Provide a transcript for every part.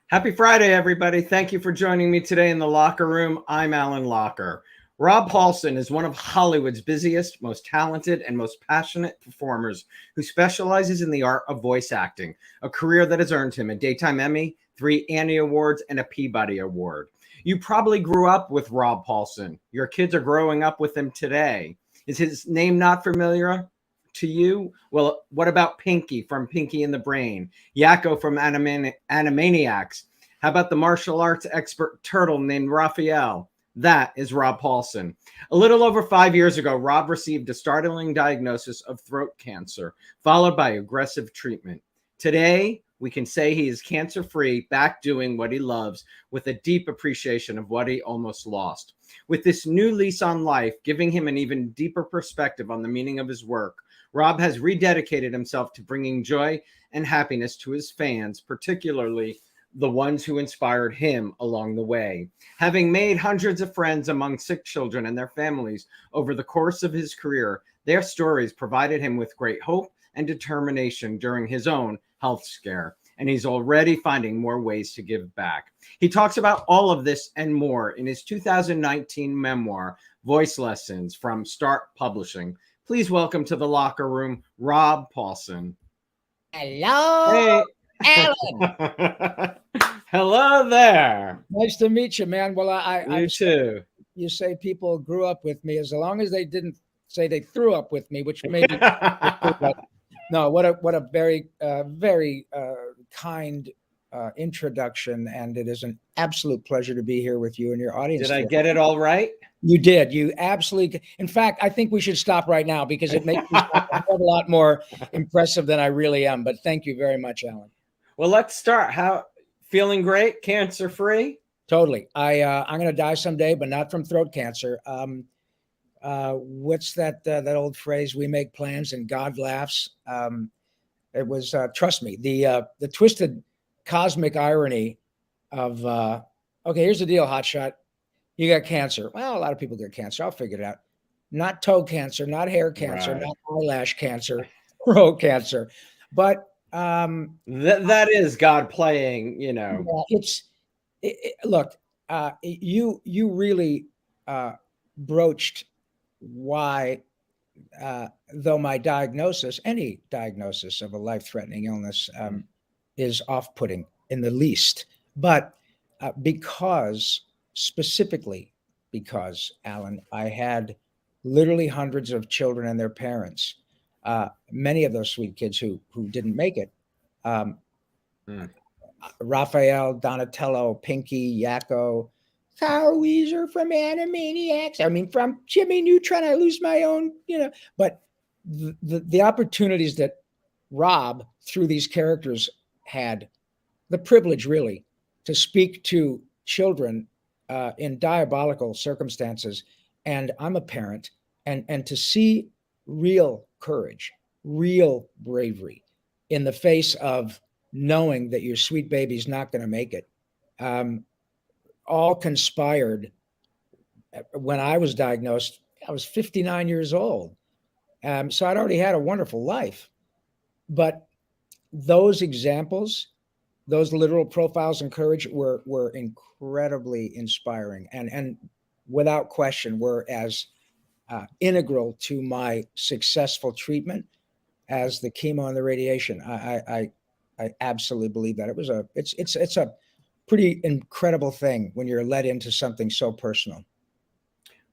Happy Friday, everybody. Thank you for joining me today in the Locker Room. I'm Alan Locher. Rob Paulson is one of Hollywood's busiest, most talented, and most passionate performers who specializes in the art of voice acting, a career that has earned him a Daytime Emmy, 3 Annie Awards, and a Peabody Award. You probably grew up with Rob Paulson. Your kids are growing up with him today. Is his name not familiar to you? Well, what about Pinky from Pinky and the Brain? Yakko from Animaniacs? How about the martial arts expert turtle named Raphael? That is Rob Paulson. A little over 5 years ago, Rob received a startling diagnosis of throat cancer, followed by aggressive treatment. Today, we can say he is cancer-free, back doing what he loves, with a deep appreciation of what he almost lost. With this new lease on life, giving him an even deeper perspective on the meaning of his work, Rob has rededicated himself to bringing joy and happiness to his fans, particularly the ones who inspired him along the way. Having made hundreds of friends among sick children and their families over the course of his career, their stories provided him with great hope and determination during his own health scare. And he's already finding more ways to give back. He talks about all of this and more in his 2019 memoir, Voice Lessons from Start Publishing. Please welcome to the Locker Room, Rob Paulson. Hello, Hey. Alan. Hello there. Nice to meet you, man. Well, You too. you say people grew up with me, as long as they didn't say they threw up with me, which maybe. No, what a very kind introduction, and it is an absolute pleasure to be here with you and your audience. Did I get it all right? You did. You absolutely. In fact, I think we should stop right now because it makes me sound a whole lot more impressive than I really am. But thank you very much, Alan. Well, let's start. How feeling great? Cancer free? Totally. I'm going to die someday, but not from throat cancer. What's that old phrase? We make plans and God laughs. It was trust me. The twisted cosmic irony of okay. Here's the deal, hotshot. You got cancer. Well, a lot of people get cancer. I'll figure it out. Not toe cancer, not hair cancer, Right. not eyelash cancer, throat cancer. But That is God playing, look. You really broached why, though my diagnosis, any diagnosis of a life-threatening illness, is off-putting in the least, but specifically because, Alan, I had literally hundreds of children and their parents, many of those sweet kids who didn't make it. Raphael, Donatello, Pinky, Yakko, Carl Weezer from Animaniacs. I mean, from Jimmy Neutron, I lose my own, But the opportunities that Rob, through these characters, had the privilege, really, to speak to children in diabolical circumstances. And I'm a parent, and to see real courage, real bravery in the face of knowing that your sweet baby's not going to make it. All conspired. When I was diagnosed, I was 59 years old. So I'd already had a wonderful life. But those examples, those literal profiles and courage were incredibly inspiring and without question were as integral to my successful treatment as the chemo and the radiation. I absolutely believe that it's a pretty incredible thing when you're led into something so personal.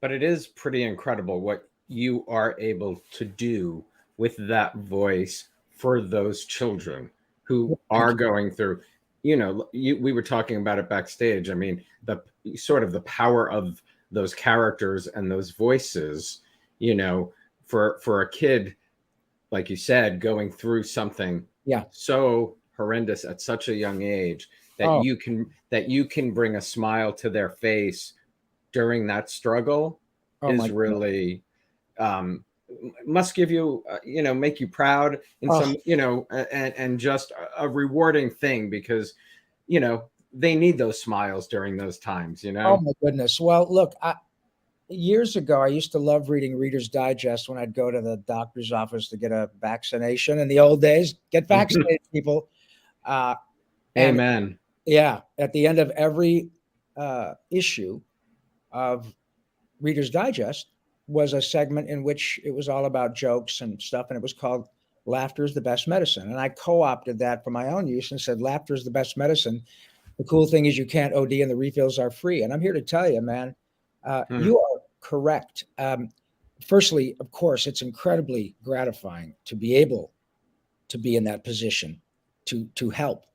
But it is pretty incredible what you are able to do with that voice for those children who are going through, we were talking about it backstage. I mean, the sort of the power of those characters and those voices, for a kid, like you said, going through something so horrendous at such a young age that you can bring a smile to their face during that struggle is really must give you make you proud in some and just a rewarding thing because they need those smiles during those times. Oh my goodness. Well, look, years ago I used to love reading Reader's Digest when I'd go to the doctor's office to get a vaccination. In the old days, get vaccinated, people. Amen. Yeah, at the end of every issue of Reader's Digest was a segment in which it was all about jokes and stuff, and it was called "Laughter is the Best Medicine." And I co-opted that for my own use and said, "Laughter is the best medicine. The cool thing is you can't OD, and the refills are free." And I'm here to tell you, man, you are correct. Firstly, of course, it's incredibly gratifying to be able to be in that position to help.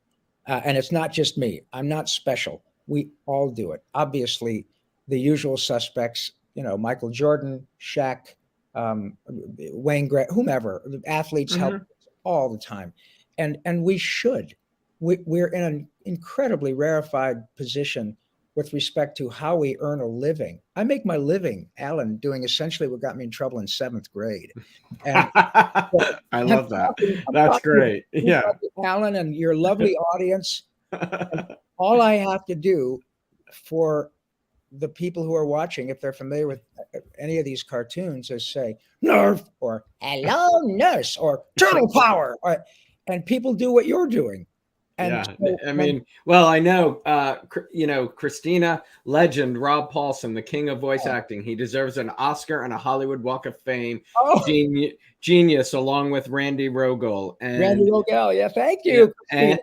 And it's not just me. I'm not special. We all do it. Obviously, the usual suspects, Michael Jordan, Shaq, Wayne Gretzky, whomever, the athletes help all the time. And we should. We're in an incredibly rarefied position with respect to how we earn a living. I make my living, Alan, doing essentially what got me in trouble in 7th grade. And I love that. That's great. Yeah. Alan and your lovely audience. All I have to do for the people who are watching, if they're familiar with any of these cartoons, is say "Nerf" or "Hello, nurse" or "Turtle Power," and people do what you're doing. And yeah, so, I mean, well, I know, Christina legend, Rob Paulsen, the king of voice acting. He deserves an Oscar and a Hollywood Walk of Fame. Genius, along with Randy Rogel. And Randy Rogel, yeah, thank you. Yeah,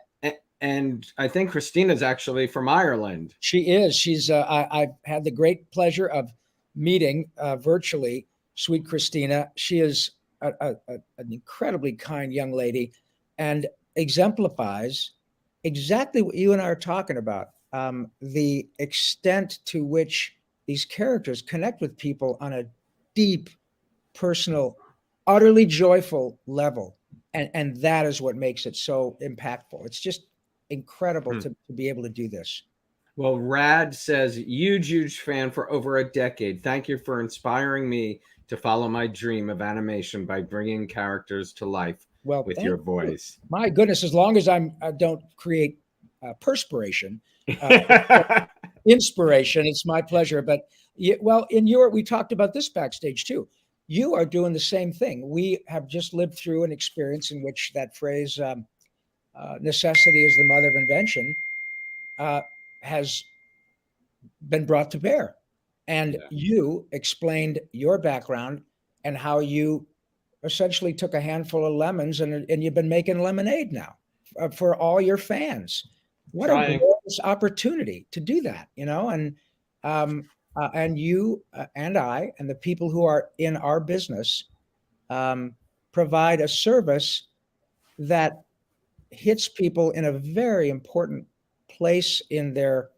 and I think Christina's actually from Ireland. She is. She's. I've had the great pleasure of meeting virtually sweet Christina. She is an incredibly kind young lady, and exemplifies exactly what you and I are talking about. The extent to which these characters connect with people on a deep, personal, utterly joyful level. And that is what makes it so impactful. It's just incredible to be able to do this. Well, Rad says, huge fan for over a decade. Thank you for inspiring me to follow my dream of animation by bringing characters to life with your voice. My goodness, as long as I don't create perspiration, inspiration, it's my pleasure. But well, we talked about this backstage too. You are doing the same thing. We have just lived through an experience in which that phrase, necessity is the mother of invention, has been brought to bear. And you explained your background and how you essentially took a handful of lemons and you've been making lemonade now for all your fans. What a glorious opportunity to do that, and you and I and the people who are in our business provide a service that hits people in a very important place in their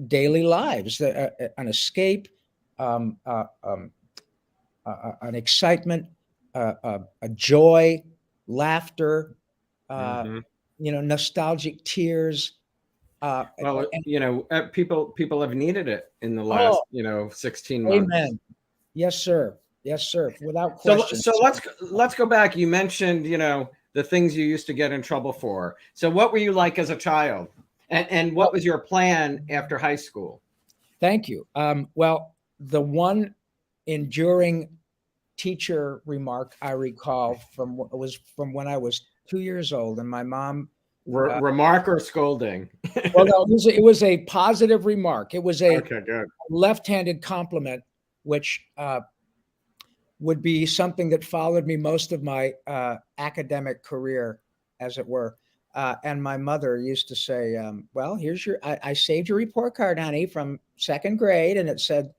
daily lives, an escape, an excitement, a joy, laughter, nostalgic tears. Well, people have needed it in the last, 16 months. Amen. Yes, sir. Yes, sir. Without question. So let's go back. You mentioned, the things you used to get in trouble for. So what were you like as a child? And what was your plan after high school? Thank you. Well, the one enduring teacher remark I recall was from when I was 2 years old, and my mom. Remark or scolding? Well, no, it was a positive remark. It was a good. left-handed compliment, which would be something that followed me most of my academic career, as it were. And my mother used to say, well, here's I saved your report card, honey, from 2nd grade. And it said,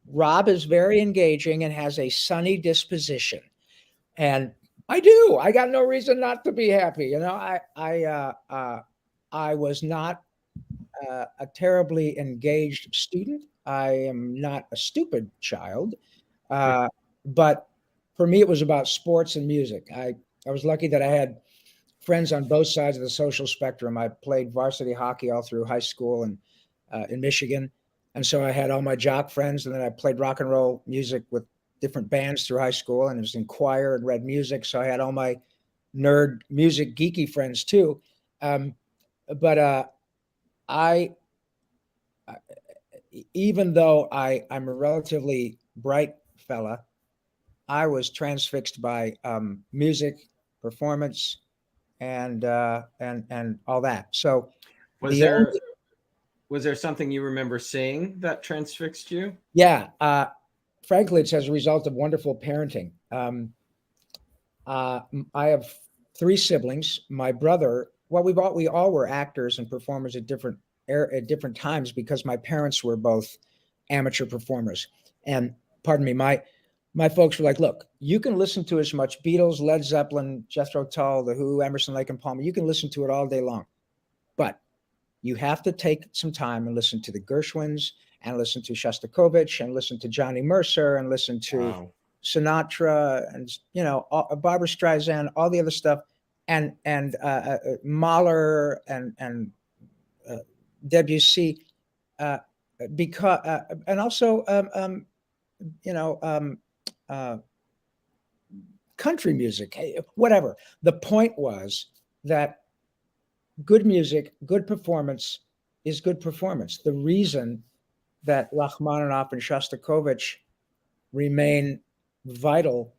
Rob is very engaging and has a sunny disposition. And I do. I got no reason not to be happy. I was not a terribly engaged student. I am not a stupid child. But for me, it was about sports and music. I was lucky that I had friends on both sides of the social spectrum. I played varsity hockey all through high school and in Michigan. And so I had all my jock friends, and then I played rock and roll music with different bands through high school, and was in choir and read music. So I had all my nerd music geeky friends too. But even though I'm a relatively bright fella, I was transfixed by music, performance, and all that. So Was the there only, was there something you remember seeing that transfixed you? yeah, frankly, it's as a result of wonderful parenting. I have three siblings. My brother, well, we all were actors and performers at different times because my parents were both amateur performers. And pardon me, my folks were like, look, you can listen to as much Beatles, Led Zeppelin, Jethro Tull, The Who, Emerson, Lake and Palmer. You can listen to it all day long, but you have to take some time and listen to the Gershwins and listen to Shostakovich and listen to Johnny Mercer and listen to Wow. Sinatra and Barbara Streisand, all the other stuff, and Mahler and uh, Debussy, uh, because and also you know um, uh, country music, whatever. The point was that good music, good performance is good performance. The reason that Rachmaninoff and Shostakovich remain vital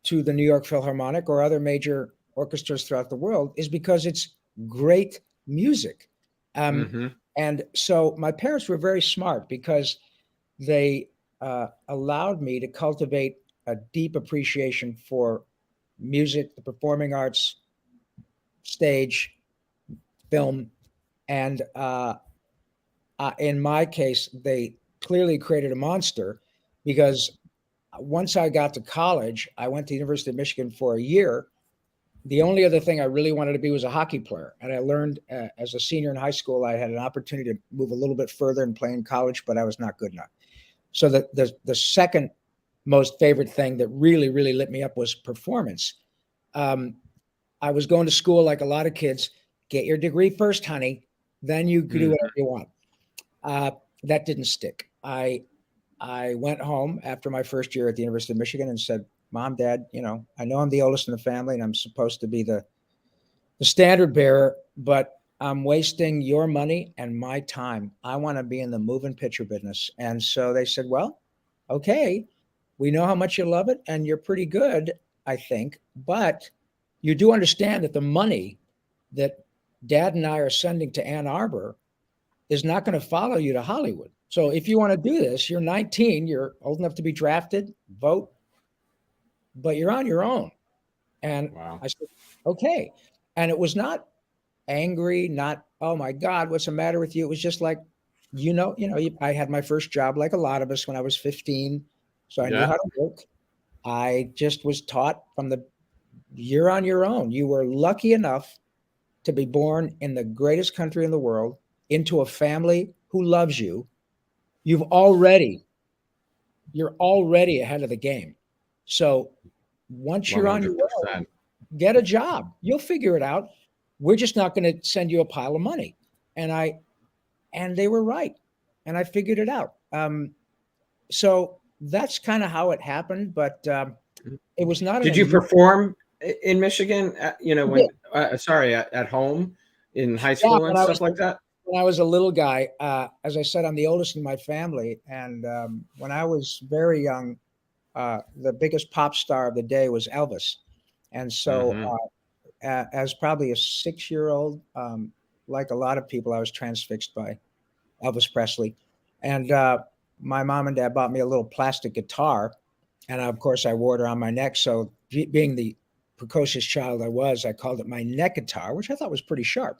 to the New York Philharmonic or other major orchestras throughout the world is because it's great music. Um, Mm-hmm. and so my parents were very smart because they allowed me to cultivate a deep appreciation for music, the performing arts, stage, film, and in my case, they clearly created a monster because once I got to college, I went to the University of Michigan for a year. The only other thing I really wanted to be was a hockey player. And I learned as a senior in high school, I had an opportunity to move a little bit further and play in college, but I was not good enough. So the second most favorite thing that really, really lit me up was performance. Um, I was going to school like a lot of kids. Get your degree first, honey. Then you can do Mm-hmm. whatever you want. Uh, that didn't stick. I went home after my first year at the University of Michigan and said, Mom, Dad, I know I'm the oldest in the family and I'm supposed to be the standard bearer, but I'm wasting your money and my time. I want to be in the moving picture business. And so they said, well, okay, we know how much you love it and you're pretty good, I think, but you do understand that the money that Dad and I are sending to Ann Arbor is not going to follow you to Hollywood. So if you want to do this, you're 19, you're old enough to be drafted, vote, but you're on your own. And Wow. I said, okay. And it was not angry, not, oh my God, what's the matter with you? It was just like, I had my first job like a lot of us when I was 15. So I knew Yeah. how to work. I just was taught from the you're on your own. You were lucky enough to be born in the greatest country in the world into a family who loves you. You've already you're already ahead of the game. So once you're on your own, 100%. get a job. You'll figure it out. We're just not going to send you a pile of money. And they were right. And I figured it out. So that's kind of how it happened. But it was not an Did you immediate. perform in Michigan? When sorry, at home in high Yeah, school and stuff like that? when I was a little guy, as I said, I'm the oldest in my family. And when I was very young, the biggest pop star of the day was Elvis. And so, Mm-hmm. as probably a 6-year-old, like a lot of people, I was transfixed by Elvis Presley. And my mom and dad bought me a little plastic guitar. And of course, I wore it around my neck. So, being the precocious child I was, I called it my neck guitar, which I thought was pretty sharp.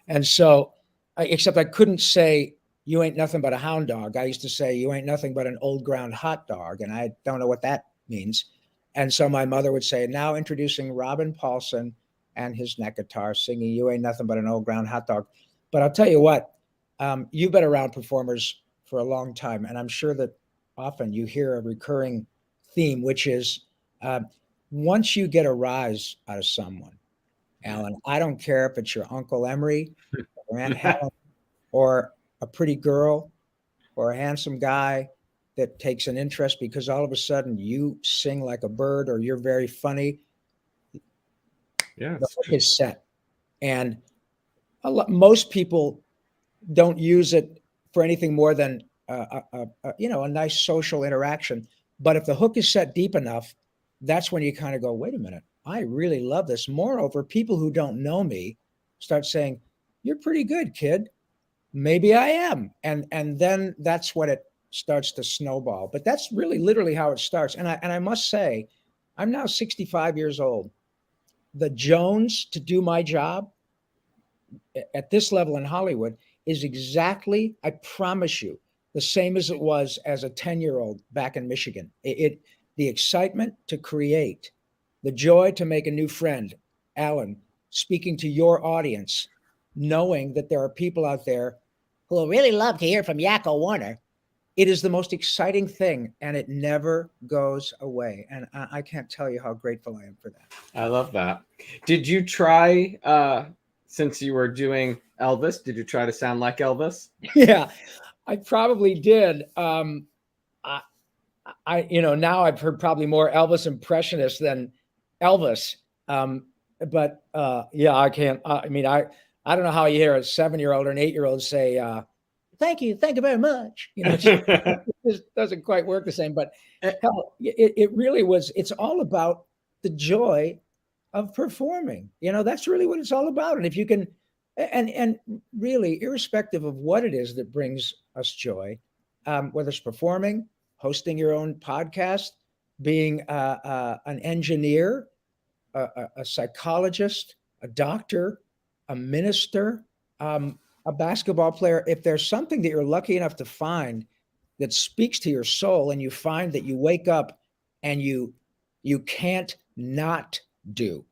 And so, except I couldn't say, you ain't nothing but a hound dog. I used to say, you ain't nothing but an old ground hot dog. And I don't know what that means. And so my mother would say, now introducing Robin Paulson and his neck guitar singing, you ain't nothing but an old ground hot dog. But I'll tell you what, you've been around performers for a long time. And I'm sure that often you hear a recurring theme, which is uh, once you get a rise out of someone, Alan, I don't care if it's your Uncle Emery or Aunt Helen or a pretty girl or a handsome guy that takes an interest because all of a sudden you sing like a bird or you're very funny, the Yes. hook is set. And most people don't use it for anything more than a nice social interaction. But if the hook is set deep enough, that's when you kind of go, wait a minute. I really love this. Moreover, people who don't know me start saying, you're pretty good, kid. Maybe I am. And then that's what it starts to snowball. But that's really literally how it starts. And I must say, I'm now 65 years old. The Jones to do my job at this level in Hollywood is exactly, I promise you, the same as it was as a 10-year-old back in Michigan. The excitement to create, the joy to make a new friend, Alan, speaking to your audience, knowing that there are people out there who will really love to hear from Yakko Warner. It is the most exciting thing, and it never goes away. And I can't tell you how grateful I am for that. I love that. Did you try, since you were doing Elvis, did you try to sound like Elvis? Yeah, I probably did. Now I've heard probably more Elvis impressionists than Elvis. Yeah, I can't. I don't know how you hear a 7-year-old or an 8-year-old say, thank you very much. It just doesn't quite work the same. But hell, it really was. It's all about the joy of performing. That's really what it's all about. And if you can, and really, irrespective of what it is that brings us joy, whether it's performing, hosting your own podcast, being an engineer, a psychologist, a doctor, a minister, a basketball player, if there's something that you're lucky enough to find that speaks to your soul, and you find that you wake up and you can't not do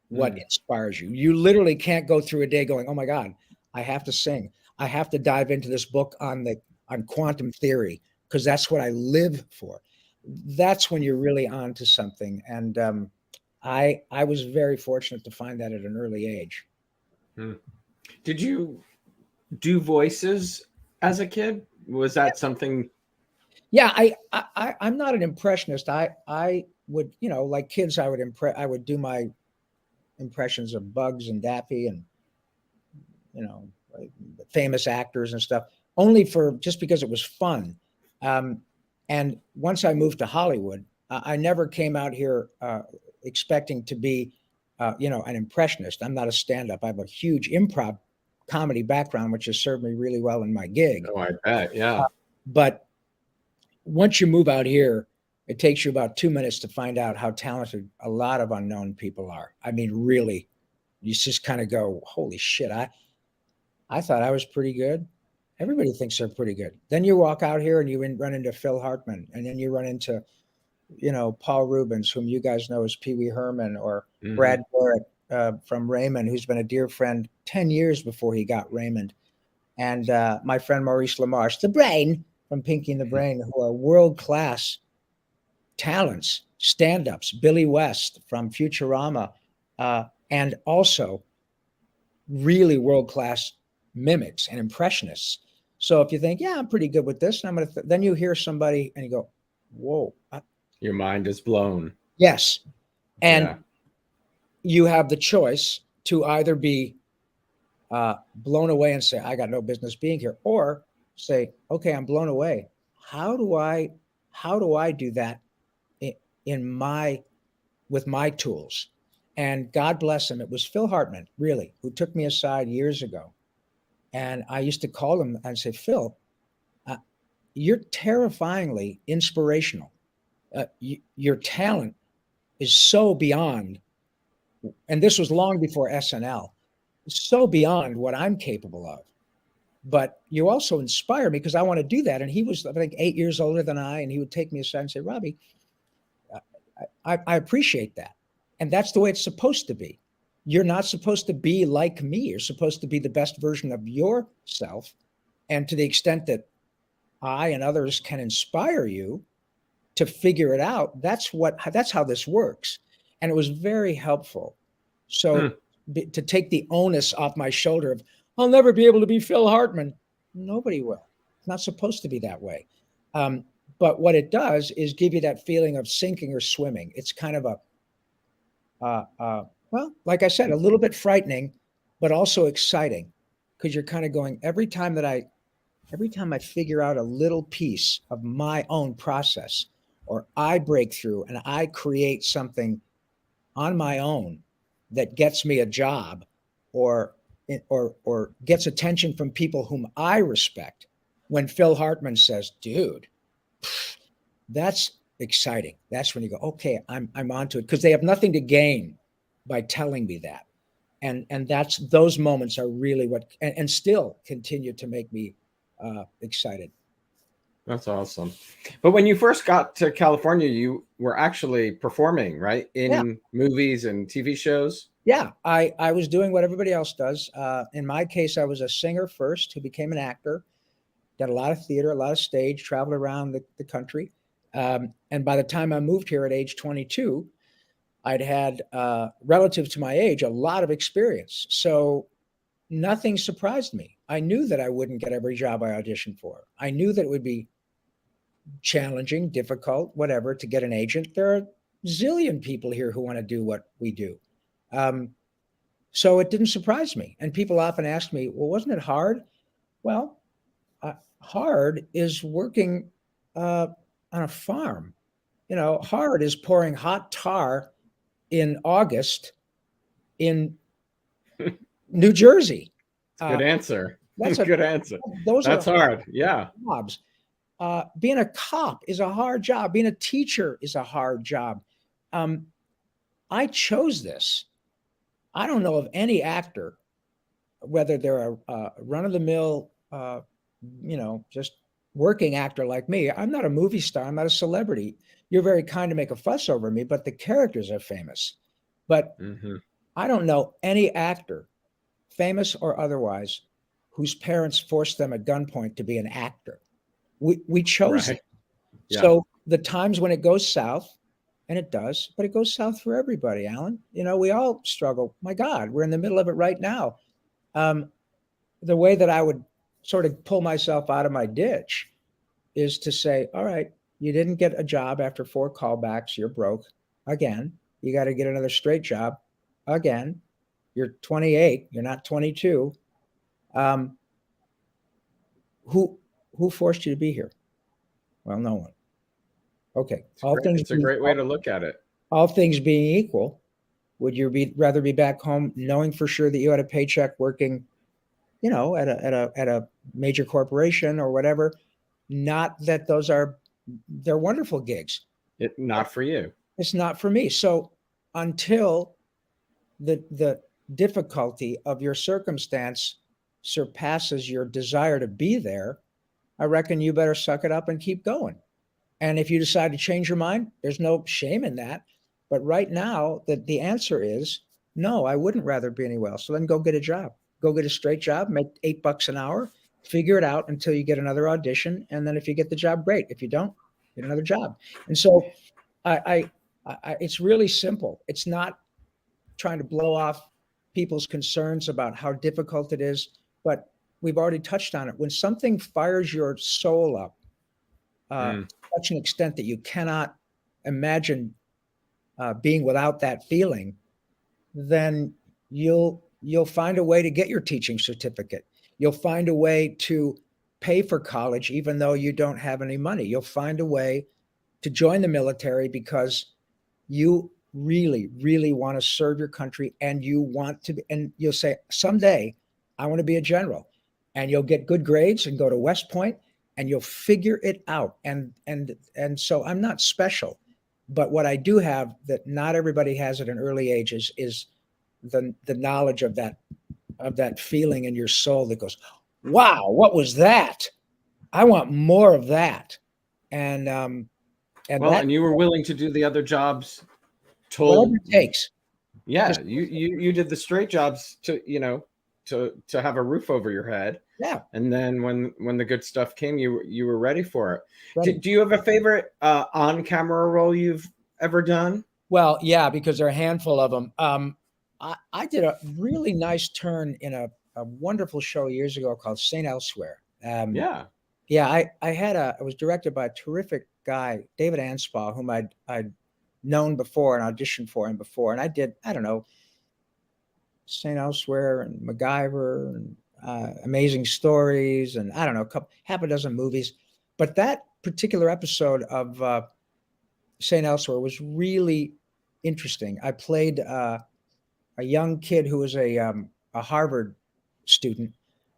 what inspires you. You literally can't go through a day going, oh my God, I have to sing. I have to dive into this book on quantum theory, because that's what I live for. That's when you're really on to something. And I was very fortunate to find that at an early age. Did you do voices as a kid? Was that something? Yeah, I'm not an impressionist. I would, like kids, I would do my impressions of Bugs and Daffy and, famous actors and stuff, only just because it was fun. And once I moved to Hollywood, I never came out here expecting to be, an impressionist. I'm not a stand-up. I have a huge improv comedy background, which has served me really well in my gig. Oh, I bet, yeah. But once you move out here, it takes you about 2 minutes to find out how talented a lot of unknown people are. I mean, really, you just kind of go, holy shit, I thought I was pretty good. Everybody thinks they're pretty good. Then you walk out here and you run into Phil Hartman, and then you run into, Paul Rubens, whom you guys know as Pee Wee Herman, or Brad Garrett from Raymond, who's been a dear friend 10 years before he got Raymond. And my friend Maurice LaMarche, the Brain from Pinky and the Brain, who are world-class talents, stand-ups, Billy West from Futurama, and also really world-class mimics and impressionists. So if you think, yeah, I'm pretty good with this, and I'm going to, then you hear somebody and you go, whoa. Your mind is blown. Yes. And you have the choice to either be blown away and say, I got no business being here, or say, okay, I'm blown away. How do I do that with my tools? And God bless him. It was Phil Hartman, really, who took me aside years ago. And I used to call him and say, Phil, you're terrifyingly inspirational. Your talent is so beyond, and this was long before SNL, so beyond what I'm capable of. But you also inspire me because I want to do that. And he was, I think, 8 years older than I, and he would take me aside and say, Robbie, I appreciate that. And that's the way it's supposed to be. You're not supposed to be like me. You're supposed to be the best version of yourself. And to the extent that I and others can inspire you to figure it out, that's how this works. And it was very helpful. So to take the onus off my shoulder of, I'll never be able to be Phil Hartman. Nobody will. It's not supposed to be that way. But what it does is give you that feeling of sinking or swimming. It's kind of well, like I said, a little bit frightening, but also exciting, because you're kind of going, every time I figure out a little piece of my own process, or I break through and I create something on my own that gets me a job or gets attention from people whom I respect, when Phil Hartman says, dude, that's exciting. That's when you go, okay, I'm onto it, because they have nothing to gain by telling me that. And that's, those moments are really what, and still continue to make me excited. That's awesome. But when you first got to California, you were actually performing, right? Yeah. In movies and TV shows? Yeah, I was doing what everybody else does. In my case, I was a singer first who became an actor, did a lot of theater, a lot of stage, traveled around the country. And by the time I moved here at age 22, I'd had, relative to my age, a lot of experience. So nothing surprised me. I knew that I wouldn't get every job I auditioned for. I knew that it would be challenging, difficult, whatever, to get an agent. There are a zillion people here who want to do what we do. So it didn't surprise me. And people often ask me, well, wasn't it hard? Well, hard is working on a farm. Hard is pouring hot tar in August in New Jersey. Good answer. That's Good answer. That's hard. Yeah. Jobs. Being a cop is a hard job. Being a teacher is a hard job. I chose this. I don't know of any actor, whether they're a run-of-the-mill, just working actor like me. I'm not a movie star. I'm not a celebrity. You're very kind to make a fuss over me, but the characters are famous. But I don't know any actor, famous or otherwise, whose parents forced them at gunpoint to be an actor. We chose it. Yeah. So the times when it goes south, and it does, but it goes south for everybody, Alan. We all struggle. My God, we're in the middle of it right now. The way that I would sort of pull myself out of my ditch is to say, all right, you didn't get a job after 4 callbacks. You're broke again. You got to get another straight job again. You're 28. You're not 22. Who forced you to be here? Well, no one. Okay. It's a great way to look at it. All things being equal, would you rather be back home knowing for sure that you had a paycheck working, at a major corporation or whatever? Not that they're wonderful gigs. Not for you. It's not for me. So until the difficulty of your circumstance surpasses your desire to be there, I reckon you better suck it up and keep going. And if you decide to change your mind, there's no shame in that. But right now, the answer is no, I wouldn't rather be anywhere else. So then go get a job. Go get a straight job, make $8 an hour, figure it out until you get another audition. And then if you get the job, great. If you don't, get another job. And so I it's really simple. It's not trying to blow off people's concerns about how difficult it is, but we've already touched on it. When something fires your soul up, to such an extent that you cannot imagine being without that feeling, then you'll find a way to get your teaching certificate. You'll find a way to pay for college, even though you don't have any money. You'll find a way to join the military because you really, really want to serve your country, and you want to be, and you'll say, someday I want to be a general, and you'll get good grades and go to West Point, and you'll figure it out. And so I'm not special, but what I do have that not everybody has at an early age is the knowledge of that feeling in your soul that goes, wow, what was that? I want more of that. And you were willing to do the other jobs. Whatever it takes. Yeah, you did the straight jobs to have a roof over your head. Yeah. And then when the good stuff came, you were ready for it. Right. Do you have a favorite on-camera role you've ever done? Well, yeah, because there are a handful of them. I did a really nice turn in a wonderful show years ago called St. Elsewhere. Yeah, I was directed by a terrific guy, David Anspaugh, whom I'd known before and auditioned for him before. And I did, I don't know, St. Elsewhere and MacGyver and Amazing Stories, and I don't know, half a dozen movies. But that particular episode of St. Elsewhere was really interesting. I played a young kid who was a Harvard student.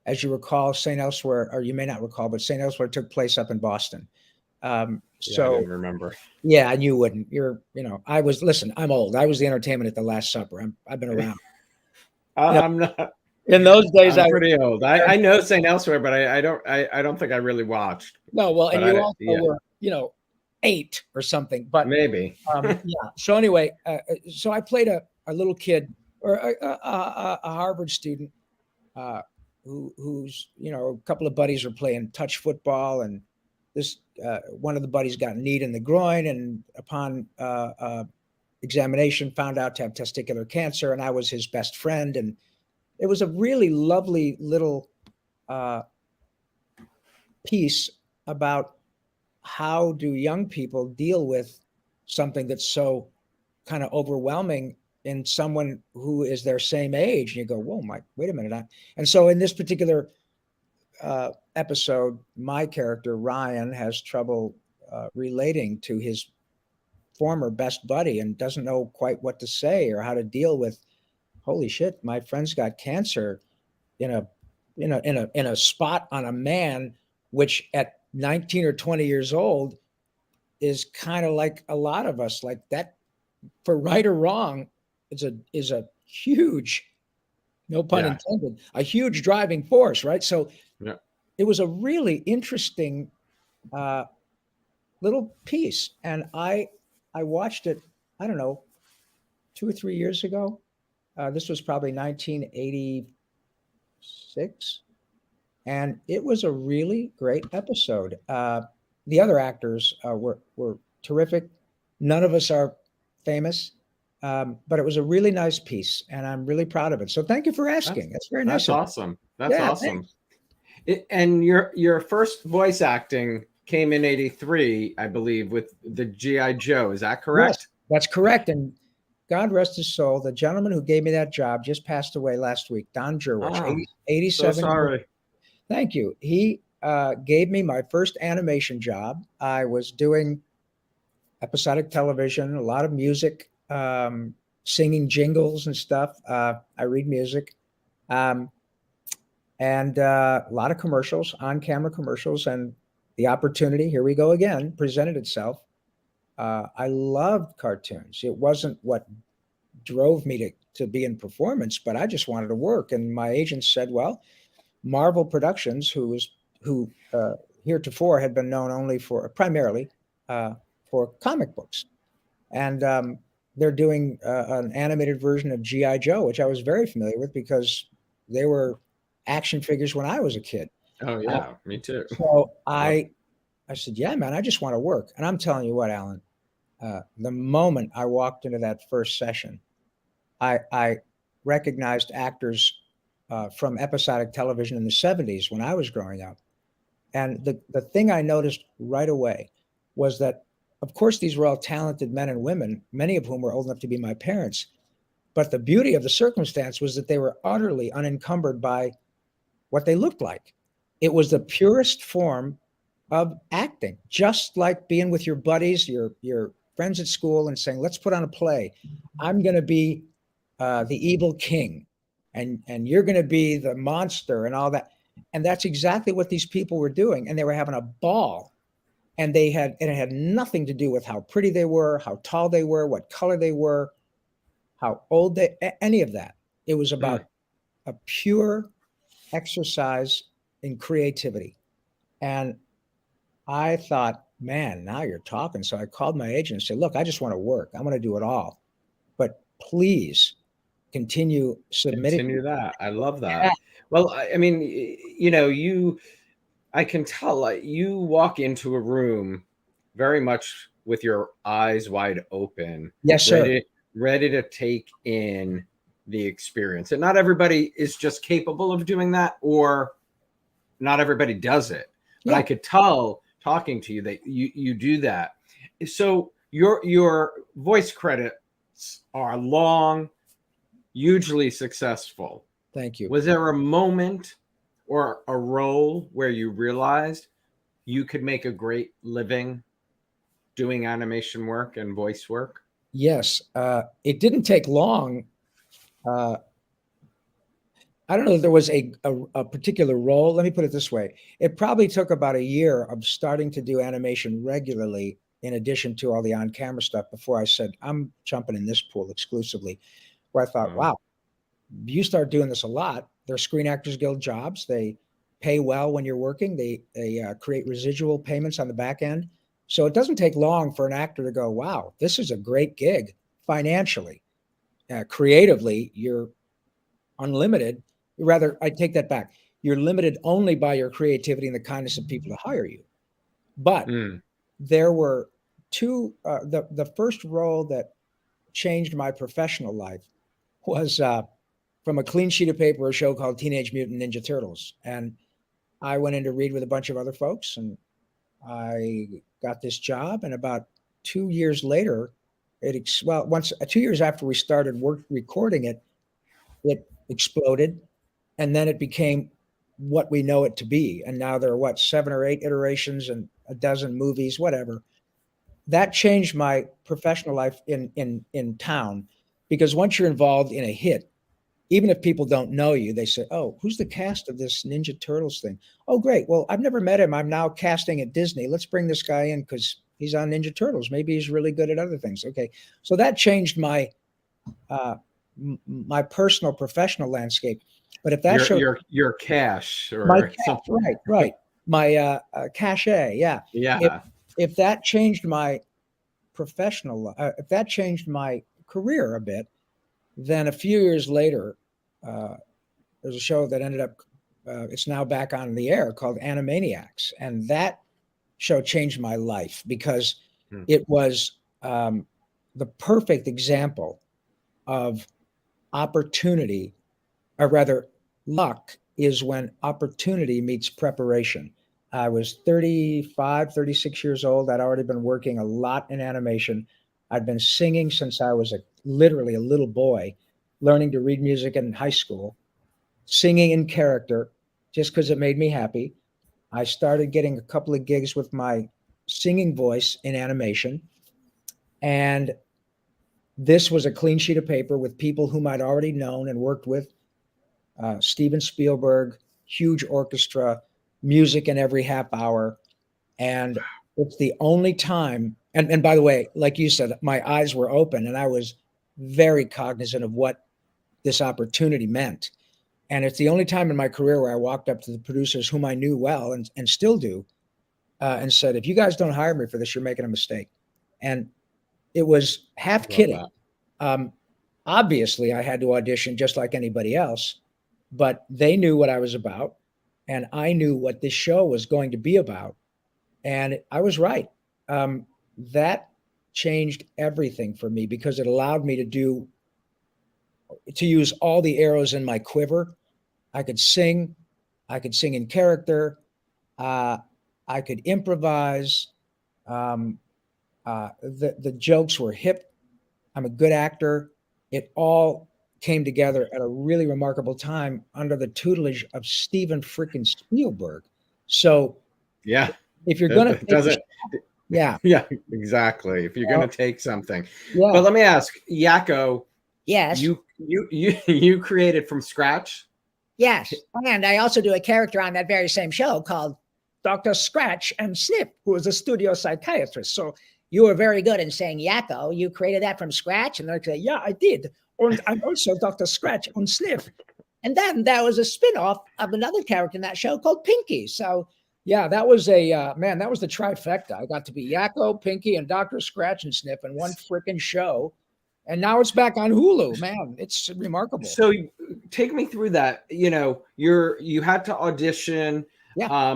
As you recall, St. Elsewhere, or you may not recall, but St. Elsewhere took place up in Boston. Yeah, I So didn't remember. yeah, and you wouldn't. I was, listen, I'm old. I was the entertainment at the Last Supper. I've been around. I'm not. In those days, I'm pretty old. I know St. Elsewhere, but I don't think I really watched. no, well, and But you also yeah, were, 8 or something. But maybe. yeah. So anyway, so I played a little kid, or a Harvard student, who's, a couple of buddies were playing touch football, and this one of the buddies got kneed in the groin, and upon examination found out to have testicular cancer, and I was his best friend, and it was a really lovely little piece about how do young people deal with something that's so kind of overwhelming in someone who is their same age. And you go, whoa, Mike, wait a minute. And so in this particular episode, my character, Ryan, has trouble relating to his former best buddy and doesn't know quite what to say or how to deal with, holy shit, my friend's got cancer in a spot on a man, which at 19 or 20 years old is kind of like a lot of us, like that, for right or wrong, is a huge, no pun intended, a huge driving force, right? So Yeah. it was a really interesting little piece, and I watched it, I don't know, 2 or 3 years ago. This was probably 1986, and it was a really great episode. The other actors were terrific. None of us are famous, but it was a really nice piece, and I'm really proud of it. So thank you for asking. That's very nice. That's awesome. That's Yeah, awesome. And your first voice acting came in '83, I believe, with the G.I. Joe. Is that correct? Yes, that's correct. And God rest his soul, the gentleman who gave me that job just passed away last week, Don Jurwich, 87. So sorry. Thank you. He gave me my first animation job. I was doing episodic television, a lot of music, singing jingles and stuff. I read music, and a lot of commercials, on-camera commercials. And the opportunity, here we go again, presented itself. I loved cartoons. It wasn't what drove me to be in performance, but I just wanted to work. And my agent said, well, Marvel Productions, who heretofore had been known only primarily for comic books, and they're doing an animated version of G.I. Joe, which I was very familiar with because they were action figures when I was a kid. Oh yeah, me too. So I said, yeah, man, I just want to work. And I'm telling you what, Alan, the moment I walked into that first session, I recognized actors from episodic television in the 70s when I was growing up. And the thing I noticed right away was that, of course, these were all talented men and women, many of whom were old enough to be my parents. But the beauty of the circumstance was that they were utterly unencumbered by what they looked like. It was the purest form of acting, just like being with your buddies, your friends at school, and saying, let's put on a play. I'm going to be the evil king, and you're going to be the monster and all that. And that's exactly what these people were doing. And they were having a ball. And it had nothing to do with how pretty they were, how tall they were, what color they were, how old any of that. It was about a pure exercise in creativity. And I thought, man, now you're talking. So I called my agent and said, look, I just want to work. I want to do it all. But please continue submitting. Continue that. I love that. Yeah. Well, I mean, I can tell you walk into a room very much with your eyes wide open. Yes, sir. Ready to take in the experience. And not everybody is just capable of doing that, or not everybody does it. But I could tell talking to you that you do that. So your voice credits are long, hugely successful. Thank you. Was there a moment or a role where you realized you could make a great living doing animation work and voice work? Yes. It didn't take long. Uh, I don't know if there was a particular role. Let me put it this way. It probably took about a year of starting to do animation regularly, in addition to all the on-camera stuff, before I said, I'm jumping in this pool exclusively. Where I thought, Wow. wow, you start doing this a lot. They're Screen Actors Guild jobs. They pay well when you're working. They create residual payments on the back end. So it doesn't take long for an actor to go, wow, this is a great gig financially. Creatively, you're unlimited. Rather, I take that back. You're limited only by your creativity and the kindness of people to hire you. But Mm. there were two. The first role that changed my professional life was from a clean sheet of paper, a show called Teenage Mutant Ninja Turtles, and I went in to read with a bunch of other folks, and I got this job. And about 2 years later, well, once 2 years after we started recording it, it exploded, and then it became what we know it to be. And now there are what, 7 or 8 iterations and a dozen movies, whatever. That changed my professional life in town, because once you're involved in a hit, even if people don't know you, they say, "Oh, who's the cast of this Ninja Turtles thing?" "Oh, great. Well, I've never met him. I'm now casting at Disney. Let's bring this guy in because he's on Ninja Turtles. Maybe he's really good at other things." Okay, so that changed uh, my personal professional landscape. But if that show, Your cash my or cash, something. right, my cachet, yeah. If Yeah. if that changed my professional, if that changed my career a bit, then a few years later, uh, there's a show that ended up, it's now back on the air, called Animaniacs. And that show changed my life because Mm. it was the perfect example of opportunity, or rather, luck is when opportunity meets preparation. I was 35, 36 years old. I'd already been working a lot in animation. I'd been singing since I was literally a little boy, learning to read music in high school, singing in character just because it made me happy. I started getting a couple of gigs with my singing voice in animation. And this was a clean sheet of paper with people whom I'd already known and worked with. Steven Spielberg, huge orchestra, music in every half hour. And it's the only time, and by the way, like you said, my eyes were open and I was very cognizant of what this opportunity meant. And it's the only time in my career where I walked up to the producers whom I knew well and still do, and said, if you guys don't hire me for this, you're making a mistake. And it was half Love kidding. that. Um, Obviously, I had to audition just like anybody else, but they knew what I was about, and I knew what this show was going to be about. And I was right. That changed everything for me because it allowed me to use all the arrows in my quiver. I could sing, I could sing in character, uh, I could improvise. Um, the jokes were hip. I'm a good actor. It all came together at a really remarkable time under the tutelage of Steven freaking Spielberg. So Yeah. if you're going to It take the, doesn't. yeah, Yeah, exactly. If you're going to take something. yeah, But let me ask, Yakko, Yes, you created from scratch? yes. And I also do a character on that very same show called Dr. Scratch and Sniff, who is a studio psychiatrist. So you were very good in saying Yakko. You created that from scratch. And they'd say, yeah, I did. And I'm also Dr. Scratch and Sniff. And then there was a spin-off of another character in that show called Pinky. So yeah, that was a man, that was the trifecta. I got to be Yakko, Pinky, and Dr. Scratch and Sniff in one freaking show. And now it's back on Hulu. Man, it's remarkable. So take me through that. You had to audition. Yeah.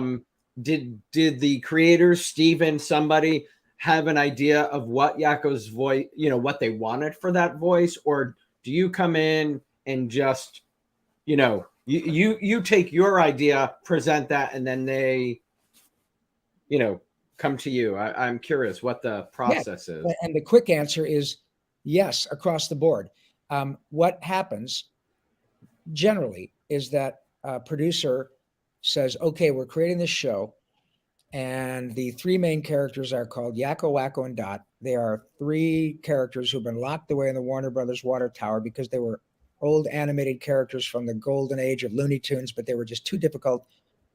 Did the creators, Steven, somebody have an idea of what Yakko's voice, what they wanted for that voice, or do you come in and just, you take your idea, present that, and then they, come to you? I'm curious what the process is. And the quick answer is yes, across the board. What happens generally is that a producer says, okay, we're creating this show, and the three main characters are called Yakko, Wacko, and Dot. They are three characters who've been locked away in the Warner Brothers water tower because they were old animated characters from the golden age of Looney Tunes, but they were just too difficult,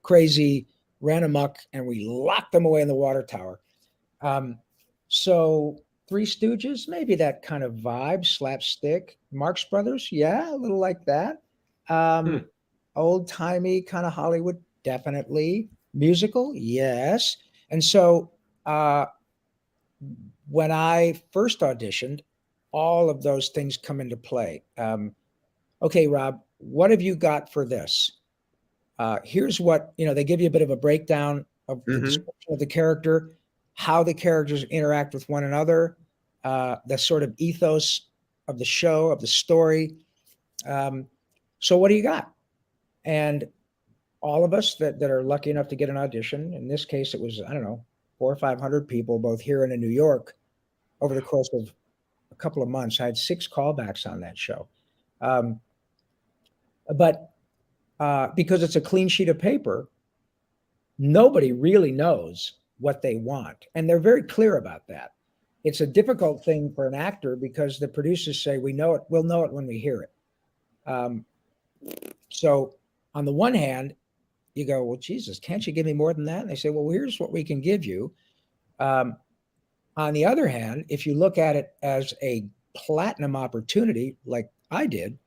crazy, ran amok, and we locked them away in the water tower. So Three Stooges, maybe that kind of vibe, slapstick. Marx Brothers, yeah, a little like that. Old-timey kind of Hollywood, definitely. Musical, yes. And so when I first auditioned, all of those things come into play. Okay, Rob, what have you got for this? Here's what, they give you a bit of a breakdown of the description of the character, how the characters interact with one another, the sort of ethos of the show, of the story. So what do you got? And all of us that are lucky enough to get an audition, in this case, it was, I don't know, 400 or 500 people, both here and in New York, over the course of a couple of months. I had 6 callbacks on that show. But because it's a clean sheet of paper, nobody really knows what they want. And they're very clear about that. It's a difficult thing for an actor because the producers say, we'll know it when we hear it. So on the one hand, you go, well, Jesus, can't you give me more than that? And they say, well, here's what we can give you. On the other hand, if you look at it as a platinum opportunity, like I did,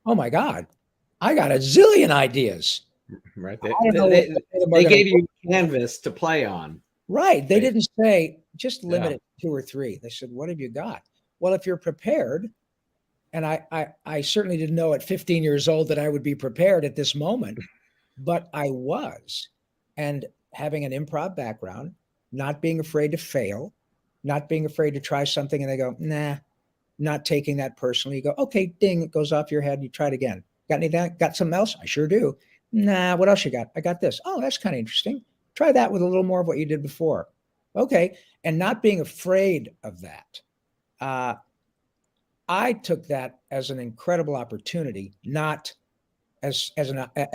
oh my God, I got a zillion ideas. Right. They gave you canvas to play on. Right. They didn't say, just limit it to 2 or 3. They said, what have you got? Well, if you're prepared, and I certainly didn't know at 15 years old that I would be prepared at this moment, but I was. And having an improv background, not being afraid to fail, not being afraid to try something, and they go, nah, not taking that personally. You go, okay, ding, it goes off your head. You try it again. Got anything? Got something else? I sure do. Nah, what else you got? I got this. Oh, that's kind of interesting. Try that with a little more of what you did before. Okay. And not being afraid of that. I took that as an incredible opportunity, not as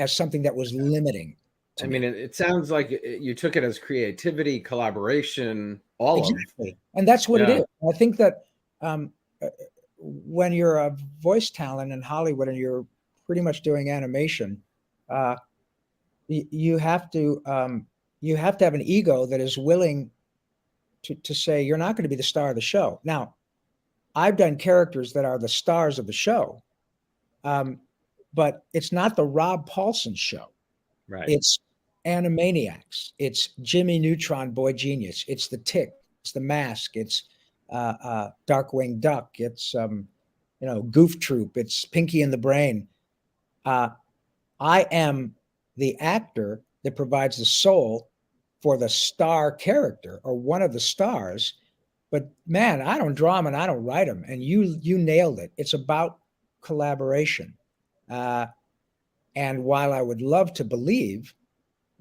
something that was limiting. I mean, it sounds like you took it as creativity, collaboration, all exactly. And that's what it is. I think that when you're a voice talent in Hollywood and you're pretty much doing animation, you have to have an ego that is willing to say, you're not going to be the star of the show. Now, I've done characters that are the stars of the show, but it's not the Rob Paulson show. Right. It's Animaniacs. It's Jimmy Neutron, Boy Genius. It's The Tick. It's The Mask. It's Darkwing Duck. It's Goof Troop. It's Pinky and the Brain. I am the actor that provides the soul for the star character or one of the stars. But man, I don't draw them and I don't write them. And you nailed it. It's about collaboration. And while I would love to believe